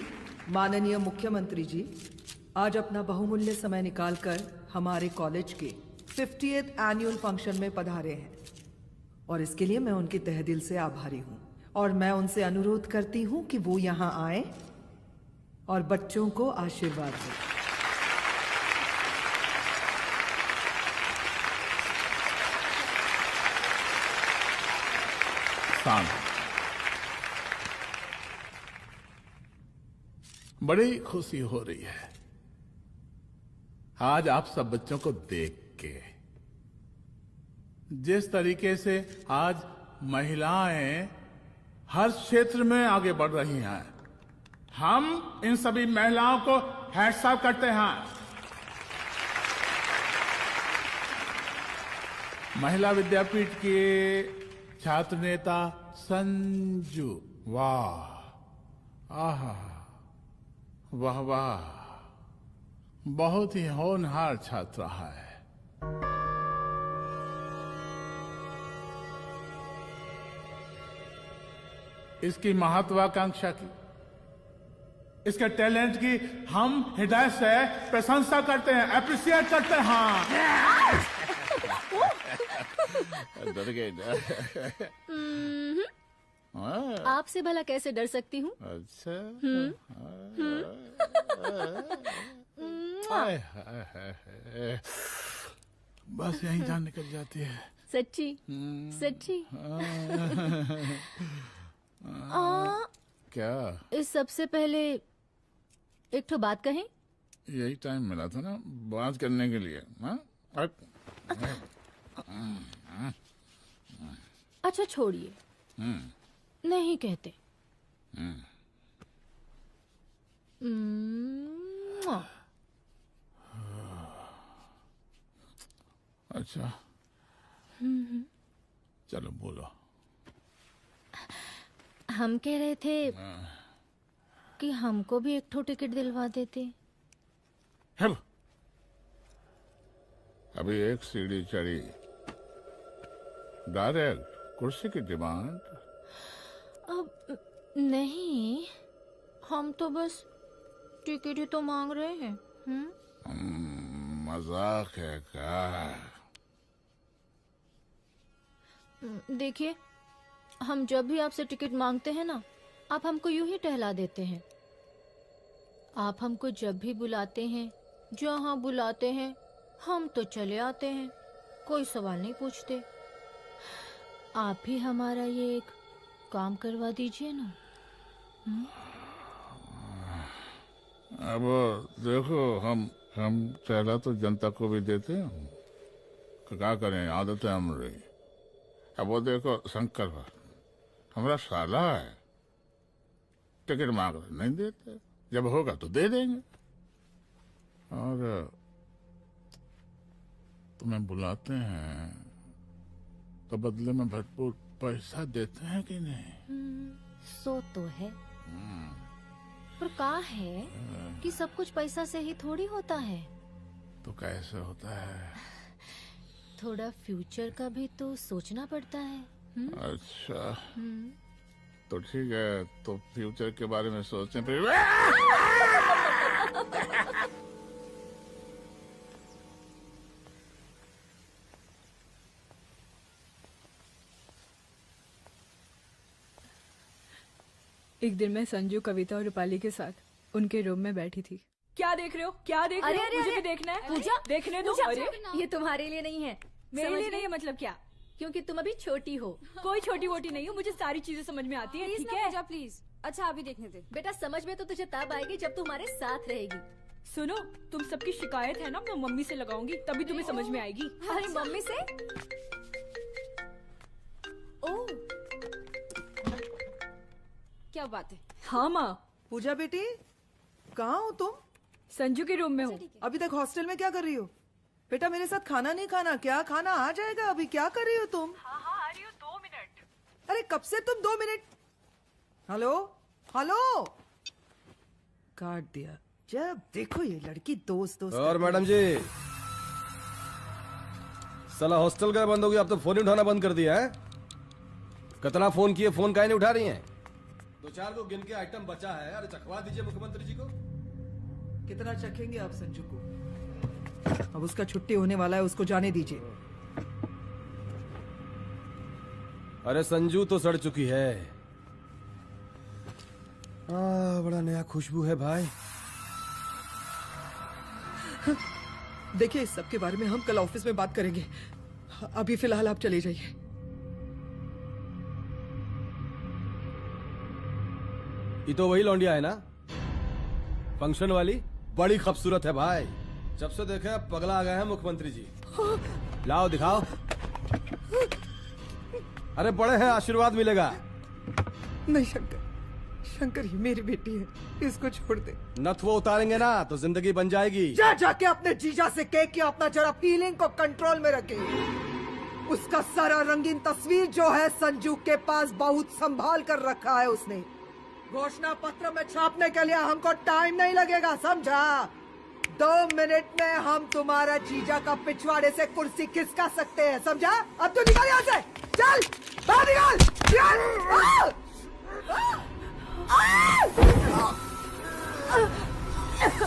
माननीय मुख्यमंत्री जी आज अपना बहुमूल्य समय निकालकर हमारे कॉलेज के 50th एनुअल फंक्शन में पधारे हैं और इसके लिए मैं उनके तहे दिल से आभारी हूं और मैं उनसे अनुरोध करती हूं कि वो यहां आए और बच्चों को आशीर्वाद दें। बड़ी खुशी हो रही है आज आप सब बच्चों को देख के। जिस तरीके से आज महिलाएं हर क्षेत्र में आगे बढ़ रही हैं, हम इन सभी महिलाओं को हैट्स ऑफ करते हैं। महिला विद्यापीठ के छात्र नेता संजू, वाह, आहा, वाह वाह, बहुत ही होनहार छात्रा है। इसकी महत्वाकांक्षा की, इसके टैलेंट की हम हृदय से प्रशंसा करते हैं, अप्रिशिएट करते हैं। डर गए ना? आपसे भला कैसे डर सकती हूँ? अच्छा। बस यहीं जान निकल जाती है। सच्ची सच्ची। क्या? इस सबसे पहले एक ठो बात कहें? यही टाइम मिला था ना बात करने के लिए। अच्छा छोड़िए, नहीं कहते। अच्छा चलो बोलो। हम कह रहे थे कि हमको भी एक ठो टिकट दिलवा देते। अभी एक सीढ़ी चढ़ी, डायरेक्ट कुर्सी की डिमांड। अब नहीं, हम तो बस टिकट ही तो मांग रहे हैं। मजाक है क्या? देखिए, हम जब भी आपसे टिकट मांगते हैं ना, आप हमको यूं ही टहला देते हैं। आप हमको जब भी बुलाते हैं, जहां बुलाते हैं, हम तो चले आते हैं, कोई सवाल नहीं पूछते। आप ही हमारा ये एक काम करवा दीजिए ना। अब देखो, हम टहला तो जनता को भी देते हैं, क्या करें, आदत है हमारी। अब वो देखो शंकर भट्ट हमारा साला है, टिकट मांग रहे नहीं देते, जब होगा तो दे देंगे। और तुम्हें बुलाते हैं तो बदले में भरपूर पैसा देते हैं कि नहीं? सो तो है, पर कहा है कि सब कुछ पैसा से ही थोड़ी होता है। तो कैसे होता है? थोड़ा फ्यूचर का भी तो सोचना पड़ता है। अच्छा तो ठीक है, तो फ्यूचर के बारे में सोचने पे एक दिन मैं संजू, कविता और रूपाली के साथ उनके रूम में बैठी थी। क्या देख रहे हो? क्या देख रहे हो? मुझे भी देखना है। पूजा, देखने दो। पूजा, अरे ये तुम्हारे लिए नहीं है। मेरे समझ लिए गई? नहीं है मतलब क्या? क्योंकि तुम अभी छोटी हो। कोई छोटी वोटी नहीं हूँ, मुझे सारी चीजें समझ में आती है। प्लीज ठीक ना है पूजा, प्लीज। अच्छा अभी देखने दे। बेटा समझ में तो तुझे तब आएगी जब तू हमारे साथ रहेगी। सुनो, तुम सबकी शिकायत है ना, मैं मम्मी से लगाऊंगी, तभी तुम्हें समझ में आएगी। अरे मम्मी से? ओह क्या बात है। हाँ माँ। पूजा बेटी, कहाँ हो तुम? संजू के रूम में हूँ। अभी तक हॉस्टल में क्या कर रही हो? बेटा मेरे साथ खाना नहीं खाना क्या? खाना आ जाएगा, अभी क्या कर रही हो तुम? हाँ हाँ आ रही हूँ, 2 मिनट। अरे कब से तुम 2 मिनट? हेलो हेलो, काट दिया। जब देखो ये लड़की दोस्त दोस्त। और मैडम जी, साला हॉस्टल का बंद हो गया, आप तो फोन ही उठाना बंद कर दिया है। कितना फोन किए, फोन काहे नहीं उठा रही हैं? 2-4 को गिन के आइटम बचा है, अरे चखवा दीजिए मुख्यमंत्री जी को। कितना चखेंगे आप संजू को? अब उसका छुट्टी होने वाला है, उसको जाने दीजिए। अरे संजू तो सड़ चुकी है। बड़ा नया खुशबू है भाई। देखिए इस सब के बारे में हम कल ऑफिस में बात करेंगे, अभी फिलहाल आप चले जाइए। ये तो वही लौंडिया है ना, फंक्शन वाली? बड़ी खूबसूरत है भाई, जब से देखे अब पगला आ गए हैं मुख्यमंत्री जी। लाओ दिखाओ। अरे बड़े हैं, आशीर्वाद मिलेगा। नहीं शंकर, शंकर ये मेरी बेटी है, इसको छोड़ दे। नथ वो उतारेंगे ना तो जिंदगी बन जाएगी। जा जाके अपने जीजा से कह के अपना जरा फीलिंग को कंट्रोल में रखे। उसका सारा रंगीन तस्वीर जो है संजू के पास बहुत संभाल कर रखा है उसने। घोषणा पत्र में छापने के लिए हमको टाइम नहीं लगेगा, समझा? 2 मिनट में हम तुम्हारा जीजा का पिछवाड़े से कुर्सी खिसका सकते हैं, समझा? अब तो निकल यहाँ से, चल बाहर निकल।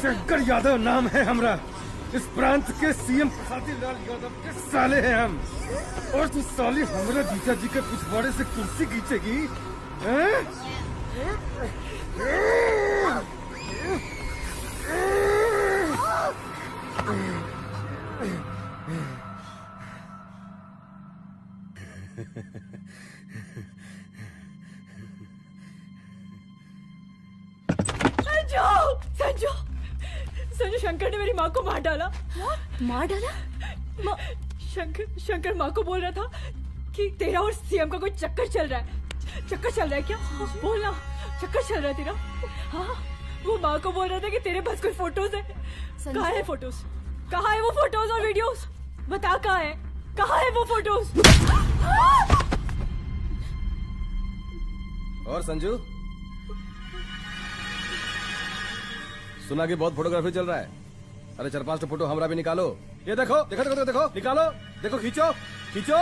शंकर यादव नाम है हमरा, इस प्रांत के सीएम प्रसादी लाल यादव के साले हैं हम। और तू साली हमरा जीजा जी के पिछवाड़े से कुर्सी खींचेगी? संजू, संजू शंकर ने मेरी माँ को मार डाला। मार डाला? शंकर माँ को बोल रहा था कि तेरा और सीएम का कोई चक्कर चल रहा है। चक्कर चल रहा है क्या? बोलना, चक्कर चल रहा है तेरा? हाँ, वो माँ को बोल रहा था कि तेरे पास कोई फोटोज है। कहाँ है फोटोज? कहाँ है वो फोटोज और वीडियोस? बता कहाँ है? कहाँ है वो फोटोज? और संजू, सुना कि बहुत फोटोग्राफी चल रहा है। अरे 4-5 फोटो हमरा भी निकालो। ये देखो देखो देखो देखो, निकालो, देखो, खींचो खींचो।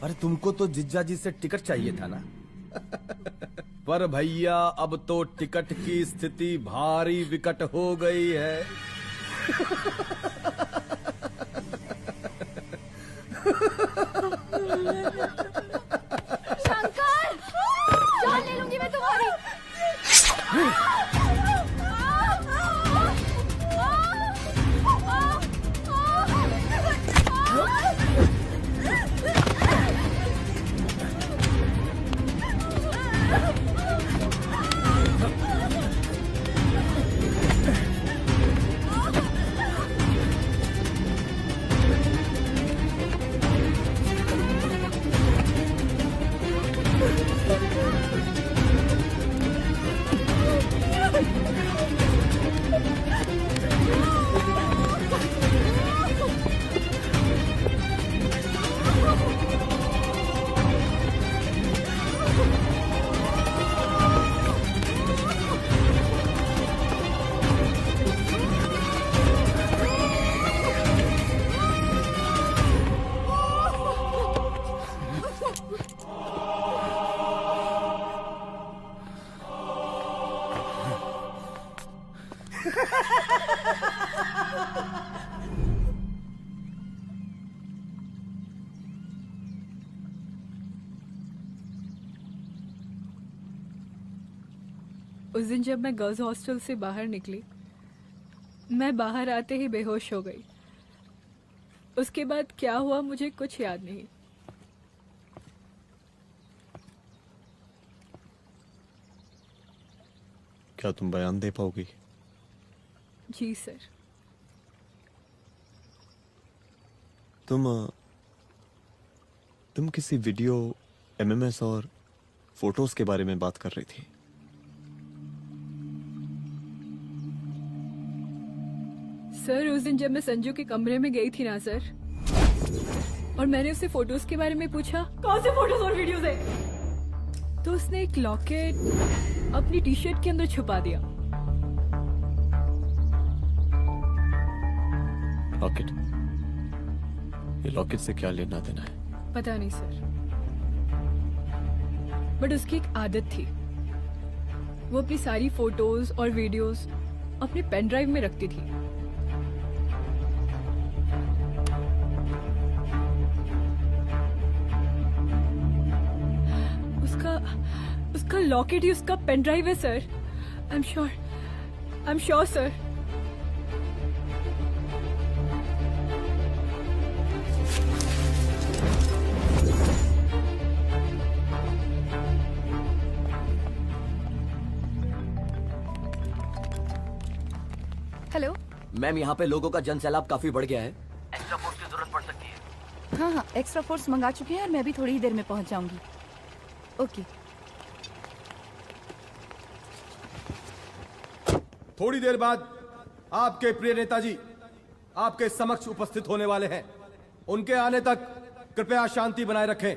अरे तुमको तो जिज्जा जी से टिकट चाहिए था ना। पर भैया अब तो टिकट की स्थिति भारी विकट हो गई है। शंकर, जान ले लूंगी मैं तुम्हारी। उस दिन जब मैं गर्ल्स हॉस्टल से बाहर निकली, मैं बाहर आते ही बेहोश हो गई। उसके बाद क्या हुआ मुझे कुछ याद नहीं। क्या तुम बयान दे पाओगी? जी सर। तुम किसी वीडियो, एमएमएस और फोटोज के बारे में बात कर रही थी। सर उस दिन जब मैं संजू के कमरे में गई थी ना सर, और मैंने उससे फोटोज के बारे में पूछा कौन से फोटोज और वीडियोज है, तो उसने एक लॉकेट अपनी टी शर्ट के अंदर छुपा दिया। लॉकेट? ये लॉकेट से क्या लेना देना है? पता नहीं सर, बट उसकी एक आदत थी, वो अपनी सारी फोटोज और वीडियोज अपने पेन ड्राइव में रखती थी। उसका लॉकेट ही उसका पेन ड्राइव है sir. I am sure sir. Hello ma'am, यहाँ पे लोगों का जन सैलाब काफी बढ़ गया है। एक्स्ट्रा फोर्स की जरूरत पड़ सकती है। हाँ हाँ, एक्स्ट्रा फोर्स मंगा चुके हैं और मैं भी थोड़ी ही देर में पहुंच जाऊंगी। ओके। थोड़ी देर बाद आपके प्रिय नेताजी आपके समक्ष उपस्थित होने वाले हैं। उनके आने तक कृपया शांति बनाए रखें।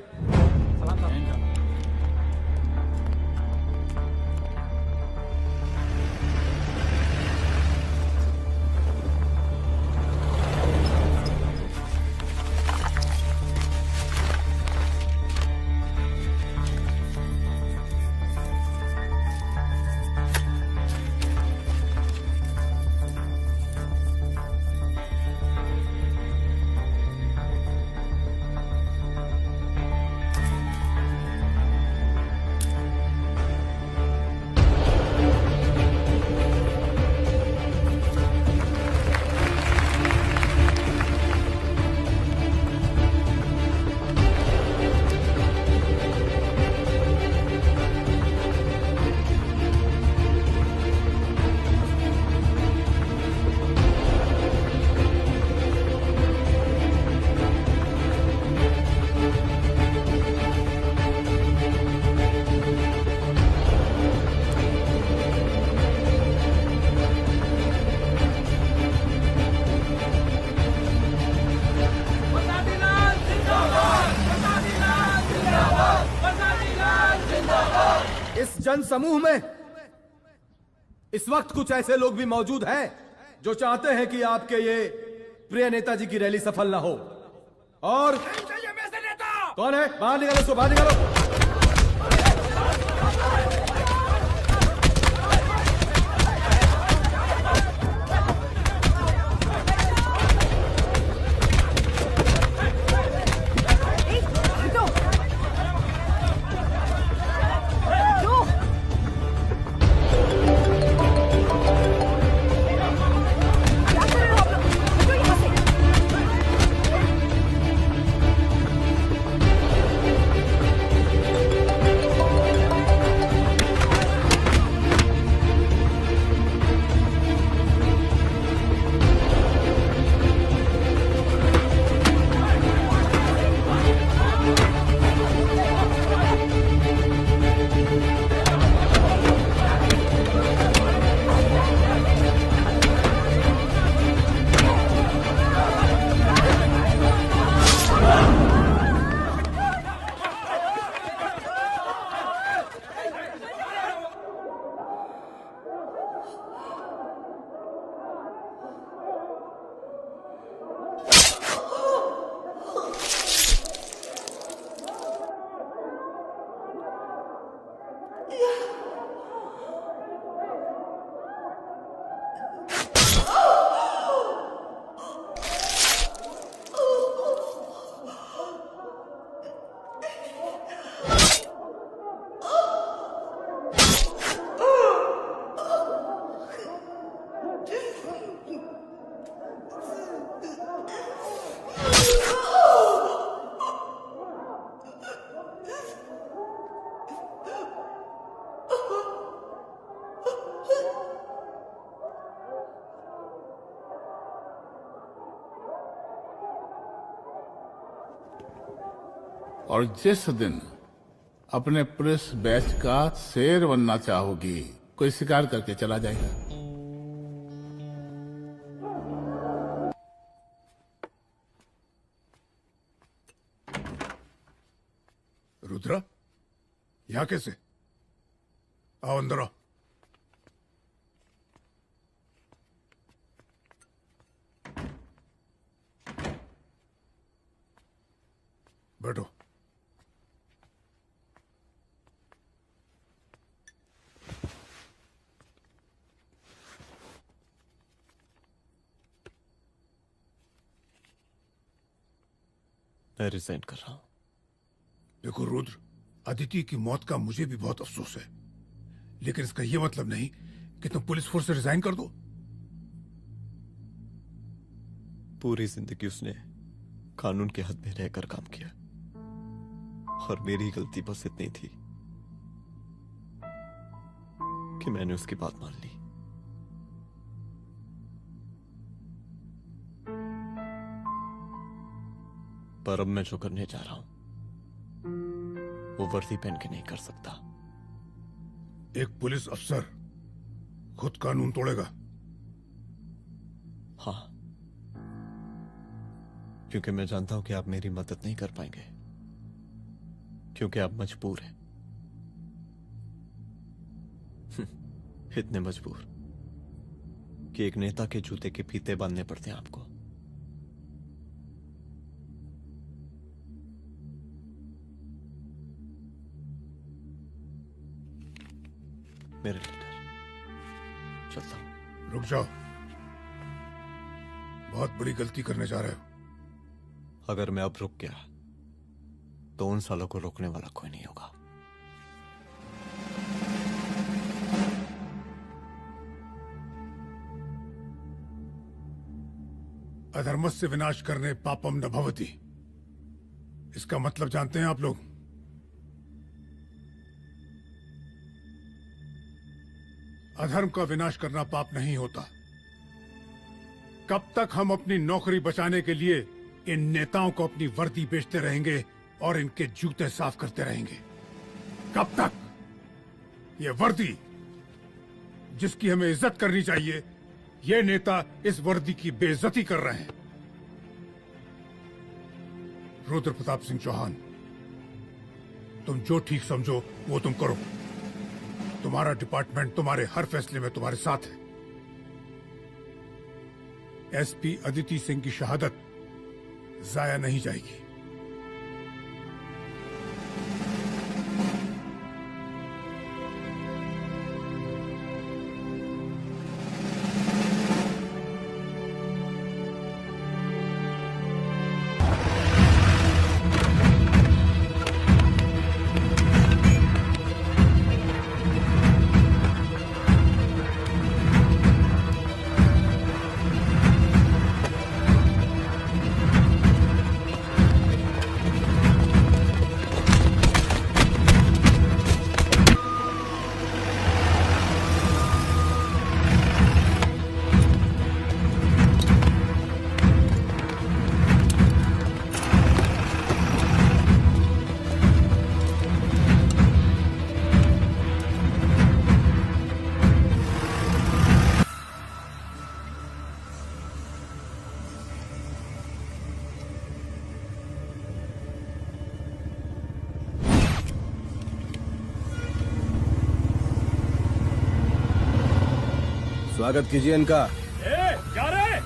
जन समूह में इस वक्त कुछ ऐसे लोग भी मौजूद हैं जो चाहते हैं कि आपके ये प्रिय नेताजी की रैली सफल ना हो। और कौन है? बाहर निकालो उसको, बाहर निकालो। और जिस दिन अपने पुलिस बैच का शेर बनना चाहोगी, कोई शिकार करके चला जाएगा। रुद्रा, यहाँ कैसे? आओ अंदर आओ। बैठो। मैं रिजाइन कर रहा हूं। देखो रुद्र, अदिति की मौत का मुझे भी बहुत अफसोस है, लेकिन इसका यह मतलब नहीं कि तुम पुलिस फोर्स से रिजाइन कर दो। पूरी जिंदगी उसने कानून के हद में रहकर काम किया और मेरी गलती बस इतनी थी कि मैंने उसकी बात मान ली। पर अब मैं जो करने जा रहा हूं वो वर्दी पहन के नहीं कर सकता। एक पुलिस अफसर खुद कानून तोड़ेगा? हाँ, क्योंकि मैं जानता हूं कि आप मेरी मदद नहीं कर पाएंगे, क्योंकि आप मजबूर हैं। इतने मजबूर कि एक नेता के जूते के फीते बांधने पड़ते हैं आपको। मेरे लीडर, चलता हूं। रुक जाओ, बहुत बड़ी गलती करने जा रहे हो। अगर मैं अब रुक गया तो उन सालों को रोकने वाला कोई नहीं होगा। अधर्मस्य विनाश करने पापम न भवति, इसका मतलब जानते हैं आप लोग? अधर्म का विनाश करना पाप नहीं होता। कब तक हम अपनी नौकरी बचाने के लिए इन नेताओं को अपनी वर्दी बेचते रहेंगे और इनके जूते साफ करते रहेंगे? कब तक? ये वर्दी जिसकी हमें इज्जत करनी चाहिए, ये नेता इस वर्दी की बेइज्जती कर रहे हैं। रुद्र प्रताप सिंह चौहान, तुम जो ठीक समझो वो तुम करो। तुम्हारा डिपार्टमेंट तुम्हारे हर फैसले में तुम्हारे साथ है। एसपी अदिति सिंह की शहादत जाया नहीं जाएगी। स्वागत कीजिए इनका। क्या रे?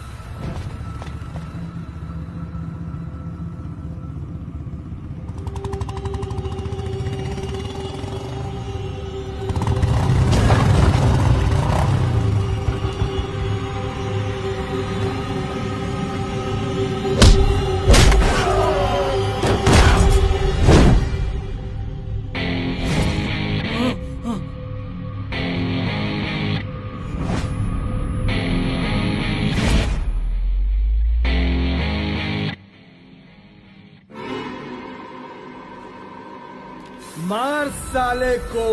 मार साले को।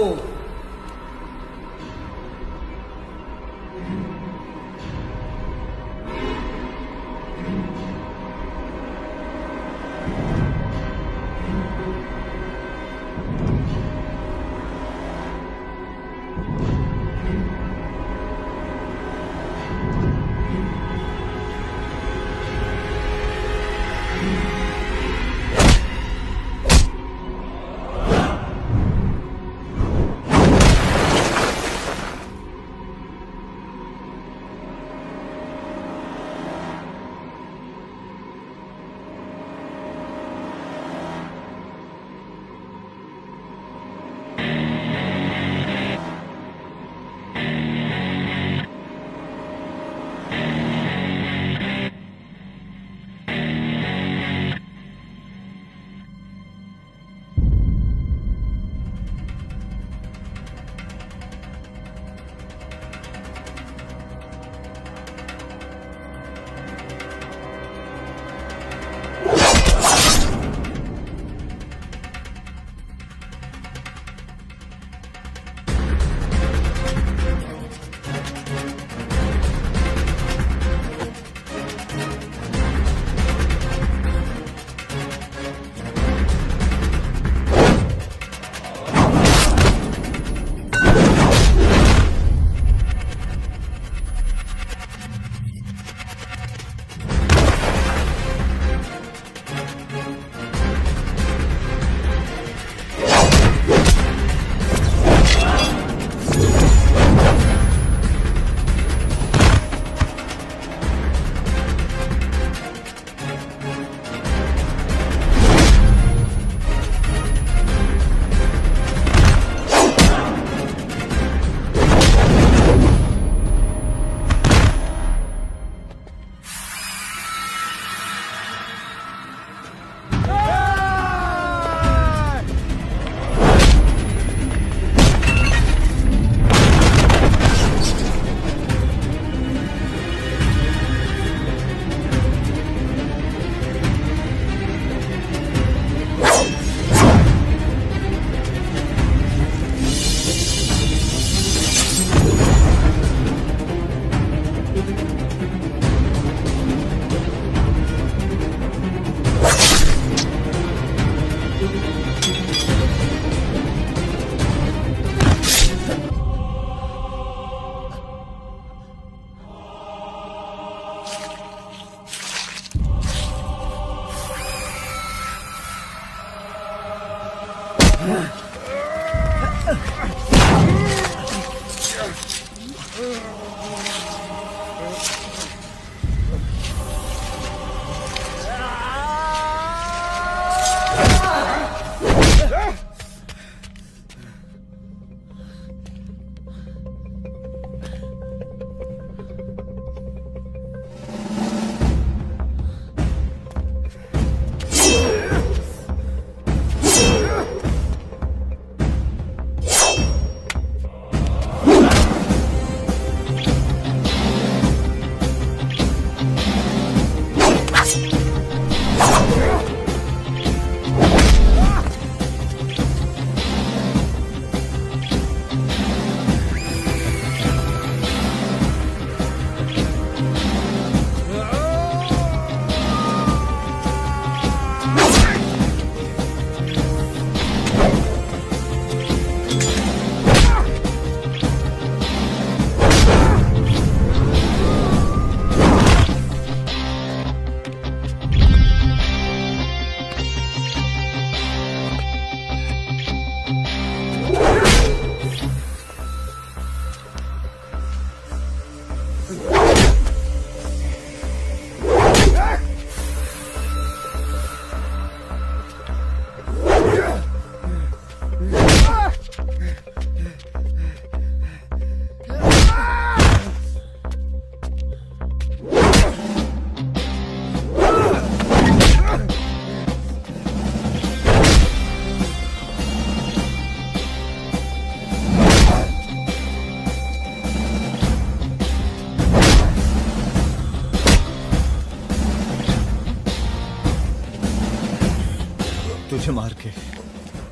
मुझे मार के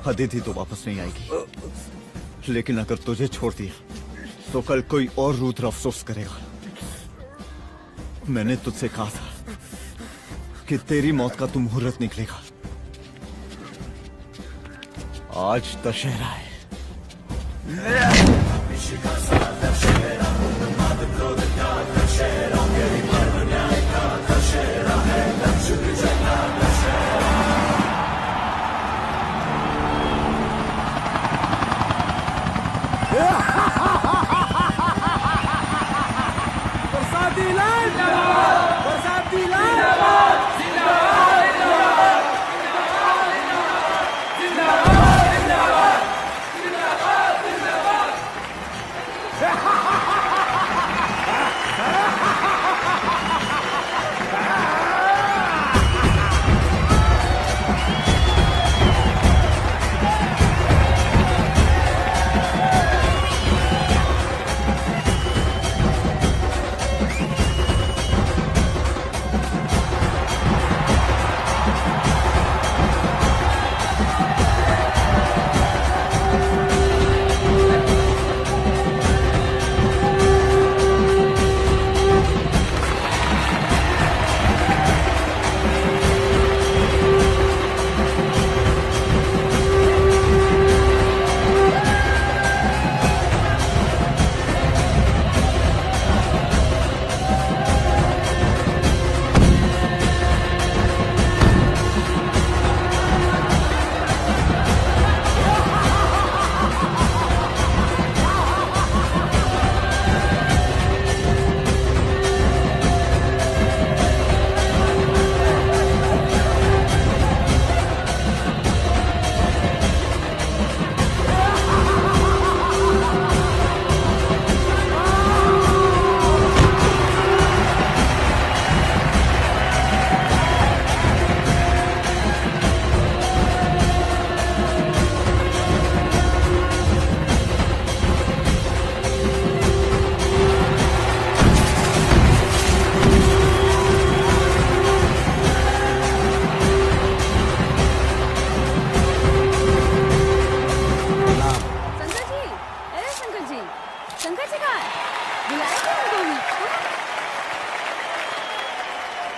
अदिति तो वापस नहीं आएगी, लेकिन अगर तुझे छोड़ दिया तो कल कोई और रुद्र अफसोस करेगा। मैंने तुझसे कहा था कि तेरी मौत का तू मुहूर्त निकलेगा। आज दशहरा है। बरसाती लाल जिंदाबाद, बरसाती लाल जिंदाबाद, जिंदाबाद, जिंदाबाद, जिंदाबाद, जिंदाबाद, जिंदाबाद,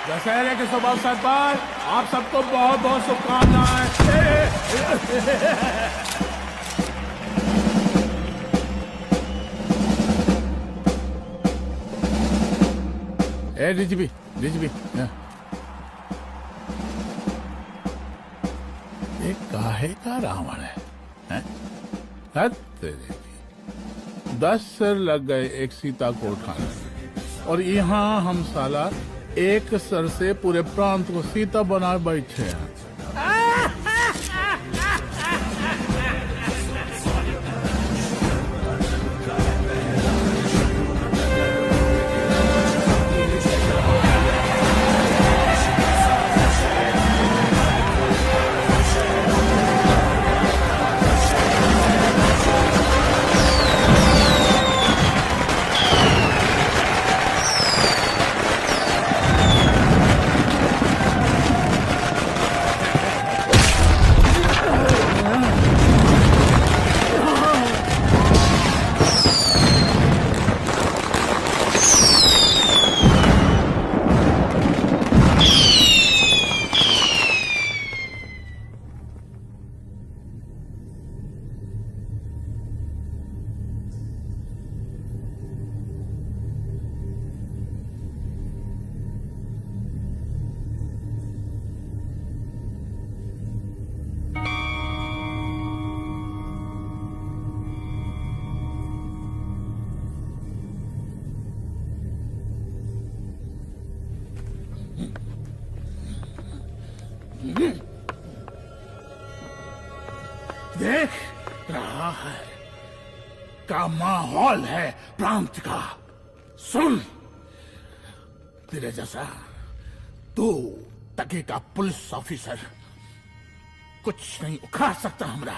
दशहरे के शुभ अवसर पर आप सबको बहुत बहुत शुभकामनाएं। ए डीजीपी डीजीपी ये काहे का रावण है, हैं? हद तेरे की। 10 सर लग गए एक सीता को उठाने, और यहाँ हम साला एक सर से पूरे प्रांत को सीता बना बैठे हैं। देख रहा है का माहौल है प्रांत का। सुन, तेरे जैसा 2 टके का पुलिस ऑफिसर कुछ नहीं उखाड़ सकता। हमरा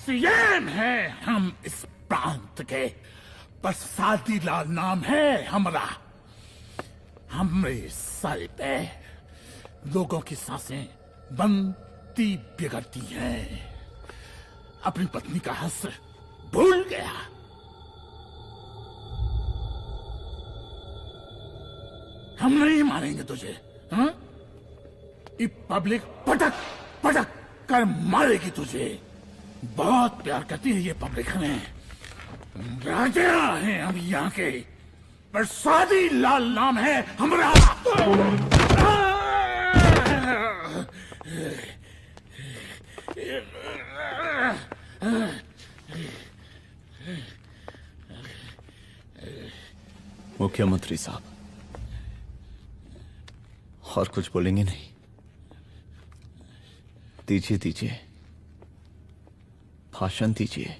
सीएम है हम इस प्रांत के, बरसाती लाल नाम है हमरा। हमरे सर पे लोगों की सांसें बंद पति बिगड़ती है, अपनी पत्नी का हक भूल गया। हम नहीं मारेंगे तुझे, हाँ? ये पब्लिक पटक पटक कर मारेगी तुझे। बहुत प्यार करती है ये पब्लिक हमें। राजा हैं हम यहाँ के, प्रसादी लाल नाम है हमारा। मुख्यमंत्री साहब, और कुछ बोलेंगे नहीं? दीजिए दीजिए, भाषण दीजिए,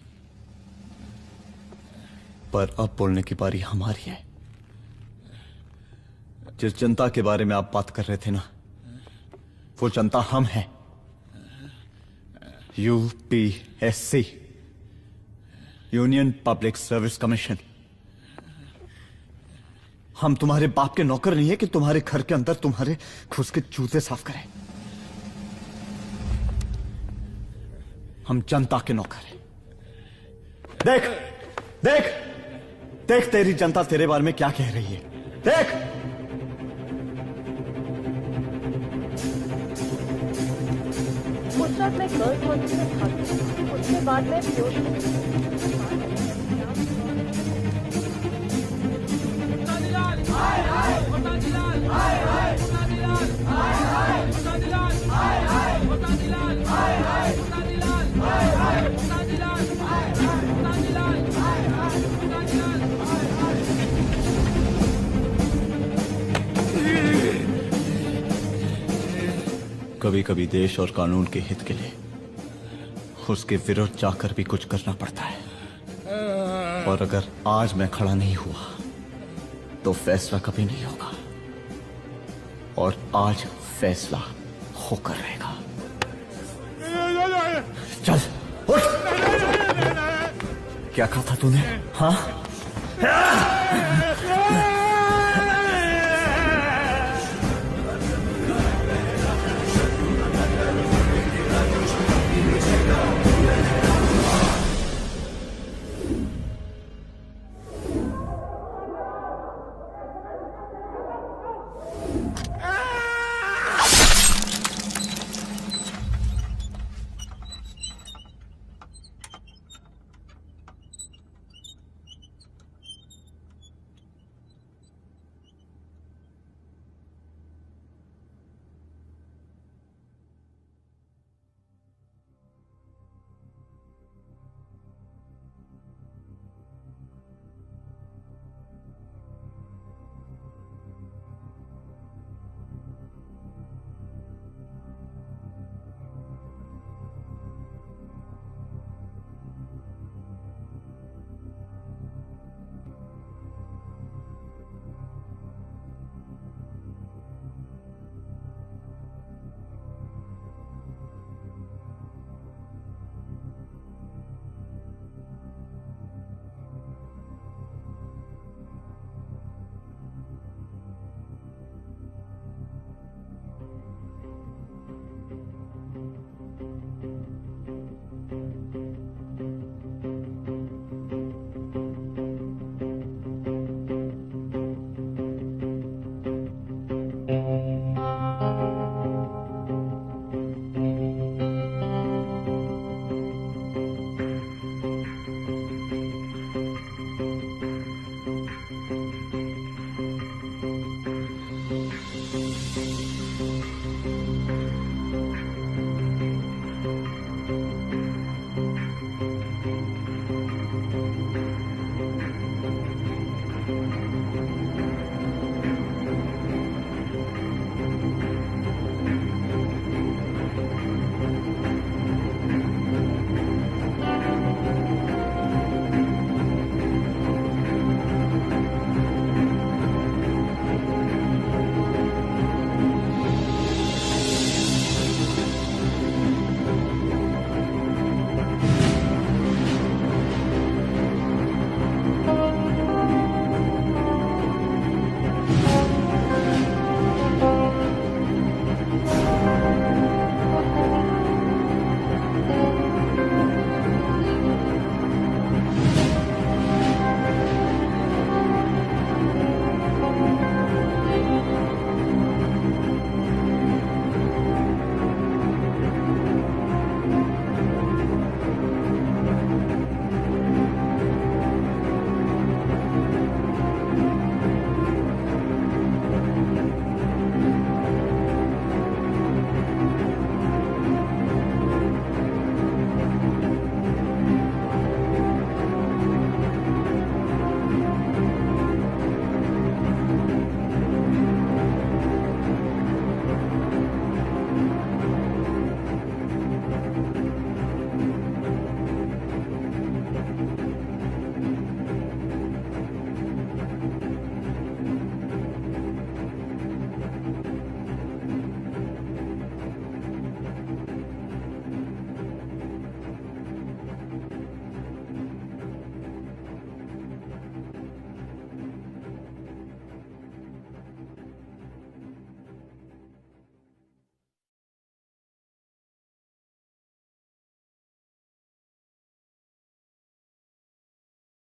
पर अब बोलने की बारी हमारी है। जिस जनता के बारे में आप बात कर रहे थे ना, वो जनता हम हैं। UPSC, union public service commission. हम तुम्हारे बाप के नौकर नहीं है कि तुम्हारे घर के अंदर तुम्हारे घुस के जूते साफ करें। हम जनता के नौकर हैं। देख देख देख, तेरी जनता तेरे बारे में क्या कह रही है। देख, उस रात मैं गर्ल्स हॉस्टल में भागी, उसके बाद मैं कभी कभी देश और कानून के हित के लिए उसके विरुद्ध जाकर भी कुछ करना पड़ता है। और अगर आज मैं खड़ा नहीं हुआ तो फैसला कभी नहीं होगा, और आज फैसला होकर रहेगा। चल उठ। क्या कहा था तूने? हाँ?